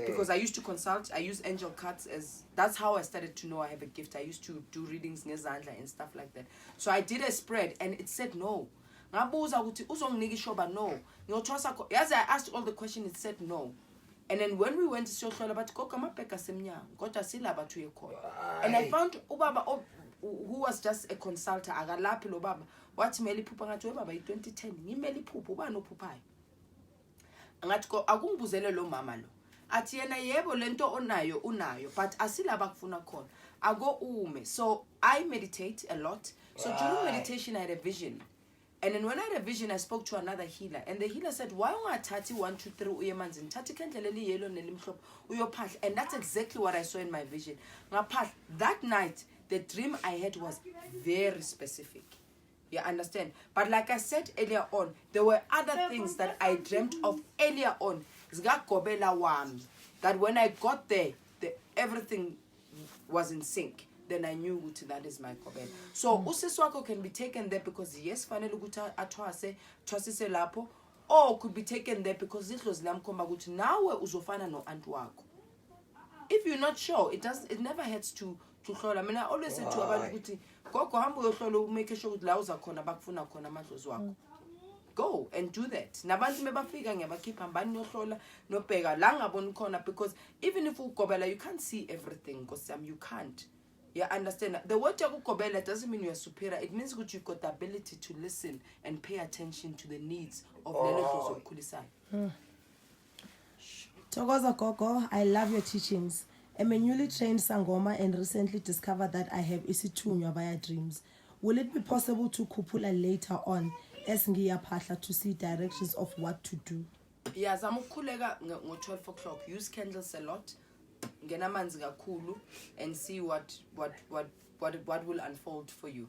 because I used to consult, I use angel cards as that's how I started to know I have a gift. I used to do readings ngezandla and stuff like that. So I did a spread and it said no. Ngabuza ukuthi uzonginika ishoba no. Ngiyothosa yazi I asked all the questions, it said no. And then when we went to Sohlola bathi gogo amabheka semnyango kodwa silaba to yekhona. And I found ubaba who was just a consultant akalaphi lo baba wathi meli phupha ngathi we baba i2010 ngimeli phupha ubani ophuphayo ngathi ko akungibuzele lo mama lo athi yena yebo lento onayo unayo but asilaba kufuna khona ako ume. So I meditate a lot. So during meditation I had a vision, and then when I had a vision I spoke to another healer, and the healer said why ungathathi 1 2 3 uye emanzini thathi ikhendlela eli yellow nelimhlophe uyophahla. And that's exactly what I saw in my vision. Ngaphahla that night. The dream I had was very specific. You understand? But like I said earlier on, there were other things that I dreamt of earlier on. That when I got there, everything was in sync. Then I knew that is my kobela. So usiswako can be taken there because yes, fanele ukuthi athwasise lapho, or could be taken there because it was lamkomba ukuthi nawe uzofana no aunt wakho. If you're not sure, it never hurts to hlola. I mean, I always say to abantu ukuthi gogo hamba uyohlola make sure ukuthi la uzakhona bakufuna khona amadlozi wakho. Go and do that. Nabantu mebafika ngiyabakhipha mbani yohlola nobheka la ngaboni khona, because even if ukugobela you can't see everything because you can't. You understand? The word yakugobela doesn't mean you're superior. It means that you've got the ability to listen and pay attention to the needs of lelo dlozi. Thokoza Gogo, I love your teachings. I'm a newly trained Sangoma and recently discovered that I have isithunywa via dreams. Will it be possible to kupula later on as ngiyaphahla to see directions of what to do? Yeah, zamukhuleka ngo-12 o'clock. Use candles a lot. Ngena amanzi kakhulu and see what will unfold for you.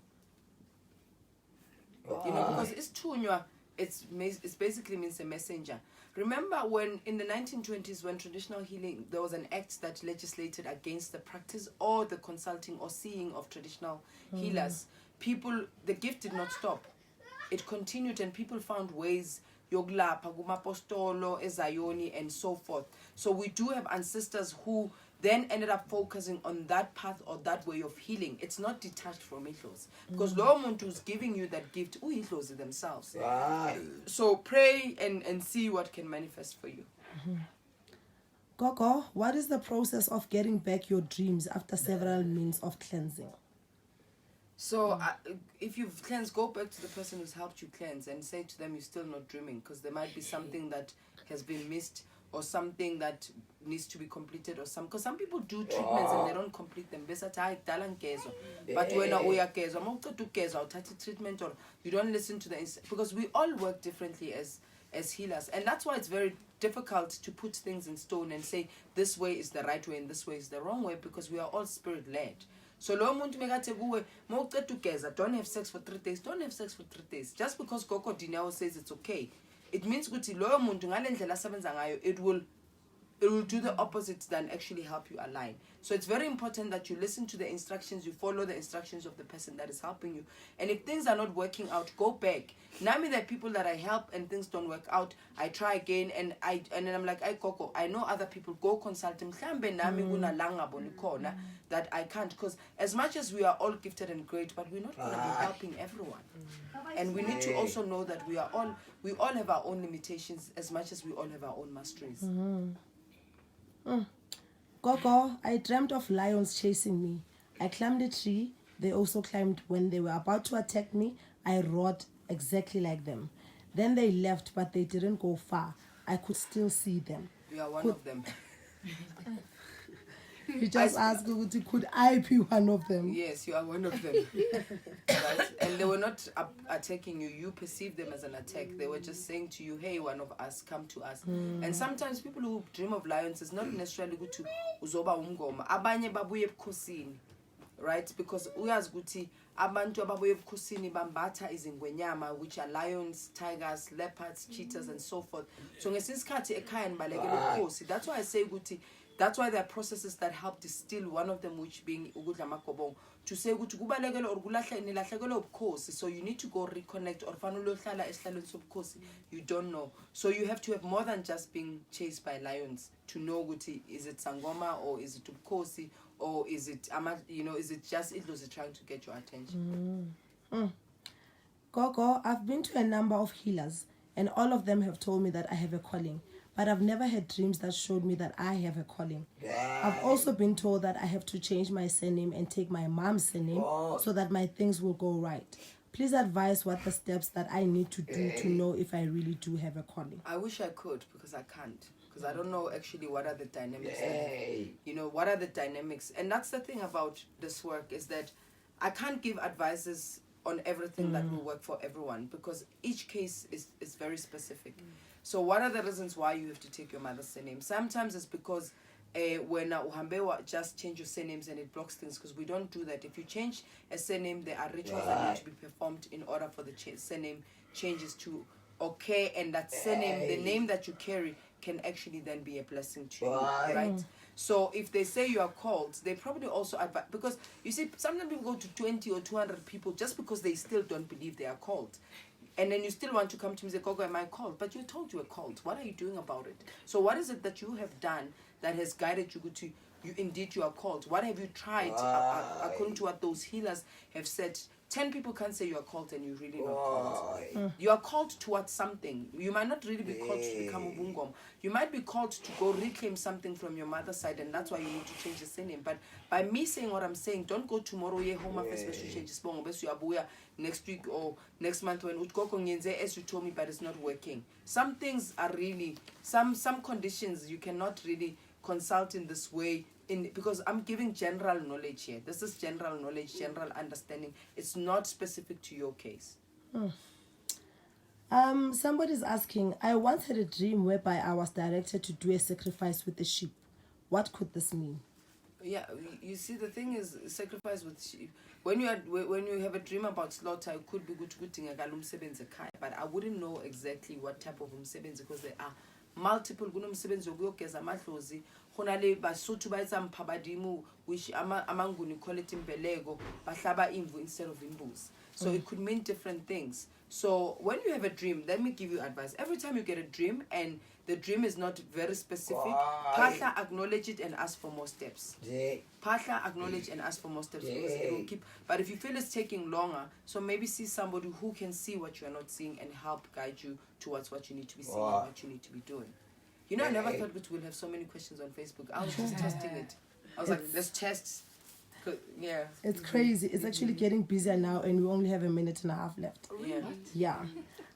You know, because isithunywa, it's basically means a messenger. Remember when in the 1920s, when traditional healing, there was an act that legislated against the practice or the consulting or seeing of traditional healers. People, the gift did not stop. It continued and people found ways, yoglapha, gumapostolo, ezayoni, and so forth. So we do have ancestors who then ended up focusing on that path or that way of healing. It's not detached from ihlozi. Because lo muntu who's giving you that gift, ihlozi themselves. Right. So pray and see what can manifest for you. Gogo, what is the process of getting back your dreams after several means of cleansing? So if you've cleansed, go back to the person who's helped you cleanse and say to them you're still not dreaming, because there might be something that has been missed or something that needs to be completed, or because some people do treatments and they don't complete them. But when treatment, or you don't listen to because we all work differently as healers, and that's why it's very difficult to put things in stone and say this way is the right way and this way is the wrong way, because we are all spirit led. So lo muntu mekathe kuwe mawuqeda ugeza, don't have sex for 3 days, don't have sex for 3 days. Just because Gogo Dineo says it's okay, it means ukuthi loyo muntu ngale ndlela asebenza ngayo it will do the opposite than actually help you align. So it's very important that you listen to the instructions, you follow the instructions of the person that is helping you. And if things are not working out, go back. Nami, there are people that I help and things don't work out, I try again, and then I'm like, Gogo, I know other people, go consult them. That I can't, because as much as we are all gifted and great, but we're not going to be helping everyone. And we need to also know that we all have our own limitations as much as we all have our own masteries. Gogo, I dreamt of lions chasing me. I climbed a tree. They also climbed. When they were about to attack me, I roared exactly like them. Then they left, but they didn't go far. I could still see them. You are one of them. You just asked, could I be one of them? Yes, you are one of them. Right? And they were not attacking you. You perceived them as an attack. They were just saying to you, hey, one of us, come to us. And sometimes people who dream of lions is not necessarily good to uzoba umgoma. Abanye babuye ebukhosini. Right? Because uyazi ukuthi abantu ababuye ebukhosini bambatha izingwenyama, which are lions, tigers, leopards, cheetahs, and so forth. So ngesinye isikhathi ekhaya nibalekela ubukhosi. That's why I say ukuthi, that's why there are processes that help distill, one of them which being ukudla makobong, to say ukuthi kubalekela or nilahlekelwe ubukhosi, so you need to go reconnect, or fanele uhlala esihlalweni sobukhosi, you don't know. So you have to have more than just being chased by lions to know ukuthi is it sangoma, or is it ubukhosi, or is it is it just idlozi trying to get your attention. Gogo, I've been to a number of healers, and all of them have told me that I have a calling. But I've never had dreams that showed me that I have a calling. I've also been told that I have to change my surname and take my mom's surname so that my things will go right. Please advise what the steps that I need to do to know if I really do have a calling. I wish I could, because I can't. Because I don't know actually what are the dynamics. What are the dynamics? And that's the thing about this work, is that I can't give advices on everything that will work for everyone, because each case is very specific. So what are the reasons why you have to take your mother's surname? Sometimes it's because when uhambewa just change your surnames and it blocks things, because we don't do that. If you change a surname, there are rituals that need to be performed in order for the surname changes to okay, and that surname, the name that you carry, can actually then be a blessing to you, right? So if they say you are called, they probably also advise, because you see, sometimes people go to 20 or 200 people just because they still don't believe they are called. And then you still want to come to me and say, Gogo, am I called? But you're told you are called. What are you doing about it? So what is it that you have done that has guided you to, indeed you are called? What have you tried, according to what those healers have said? 10 people can't say you are called and you're really not called. You are called towards something. You might not really be called to become a bungom. You might be called to go reclaim something from your mother's side, and that's why you need to change the surname. But by me saying what I'm saying, don't go tomorrow, home office, change next week or next month when as you told me, but it's not working. Some things are really, some conditions you cannot really consult in this way, because I'm giving general knowledge here. This is general knowledge, general understanding. It's not specific to your case. Somebody's asking, I once had a dream whereby I was directed to do a sacrifice with a sheep. What could this mean? Yeah, you see, the thing is, sacrifice with sheep. When you have a dream about slaughter, it could be good thing, but I wouldn't know exactly what type of umsebenzi, because there are multiple kunomsebenzi wokuyogeza amadlozi, khona le basotho bayitsa mphabadimu, which amanguni call it imbeleko, bahlaba imvu instead of imbuzi. So it could mean different things. So when you have a dream, let me give you advice. Every time you get a dream and the dream is not very specific, Patla, acknowledge it and ask for more steps. Patla, acknowledge and ask for more steps, because it will keep. But if you feel it's taking longer, so maybe see somebody who can see what you are not seeing and help guide you towards what you need to be seeing and what you need to be doing. You know, I never thought we'll have so many questions on Facebook. I was just testing it. I was like, let's test. Yeah. It's crazy. It's actually getting busier now, and we only have a minute and a half left. Yeah. Yeah.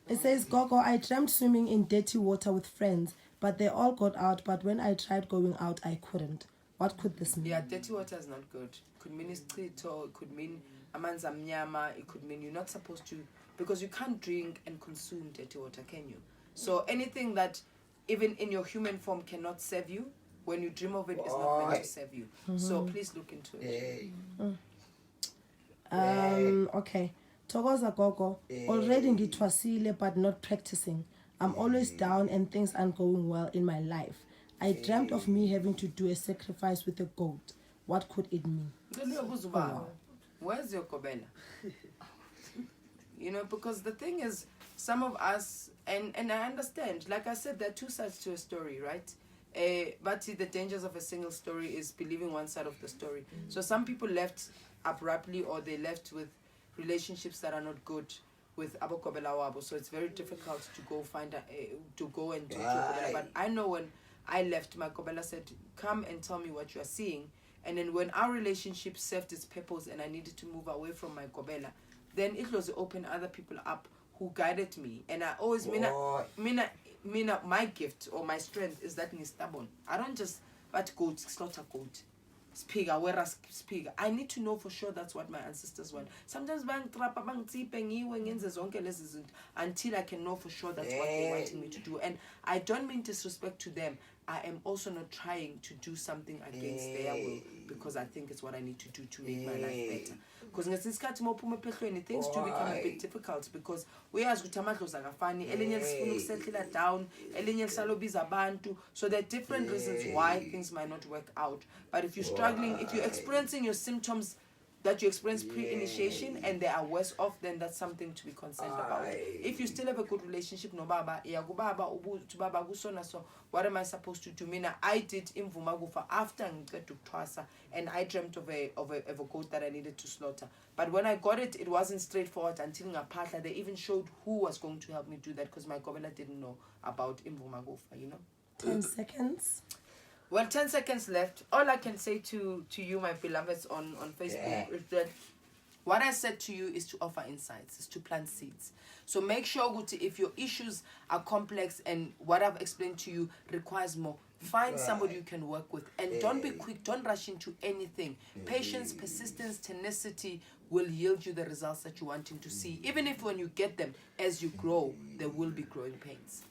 It says, Gogo, I dreamt swimming in dirty water with friends, but they all got out. But when I tried going out, I couldn't. What could this mean? Yeah, dirty water is not good. It could mean ichito, it could mean amanzi amnyama, it could mean you're not supposed to, because you can't drink and consume dirty water, can you? So anything that even in your human form cannot serve you, when you dream of it, is not meant to serve you. So please look into it. Okay. Togoza Gogo, already ngitwasile but not practicing. I'm always down and things aren't going well in my life. I dreamt of me having to do a sacrifice with a goat. What could it mean? Where's your kobela? You know, because the thing is, some of us, and I understand, like I said, there are two sides to a story, right? But see, the dangers of a single story is believing one side of the story. So some people left abruptly, or they left with relationships that are not good with Abo Kobela Wabo. So it's very difficult to go find to go and talk to Kobela. But I know when I left, my Kobela said, come and tell me what you are seeing. And then when our relationship served its purpose and I needed to move away from my Kobela, then it was to open other people up who guided me. And I always, my gift or my strength is that I'm stubborn. I don't just goat, slaughter goat. Speaker, where speaker. I need to know for sure that's what my ancestors want. Sometimes until I can know for sure that's what they're wanting me to do. And I don't mean disrespect to them. I am also not trying to do something against their will, because I think it's what I need to do to make my life better. Because things do become a bit difficult, because we as down, so there are different reasons why things might not work out. But if you're struggling, if you're experiencing your symptoms that you experience pre-initiation and they are worse off, then that's something to be concerned about. If you still have a good relationship, no baba, so what am I supposed to do? I did imvumagufa after Twasa, and I dreamt of a goat that I needed to slaughter. But when I got it, it wasn't straightforward until Ngapatla. They even showed who was going to help me do that, because my Kobela didn't know about imvumagufa, you know. 10 seconds. Well, 10 seconds left. All I can say to you, my beloveds on Facebook, is that what I said to you is to offer insights, is to plant seeds. So make sure, if your issues are complex and what I've explained to you requires more, find somebody you can work with. And don't be quick, don't rush into anything. Patience, persistence, tenacity will yield you the results that you're wanting to see. Even if when you get them, as you grow, there will be growing pains.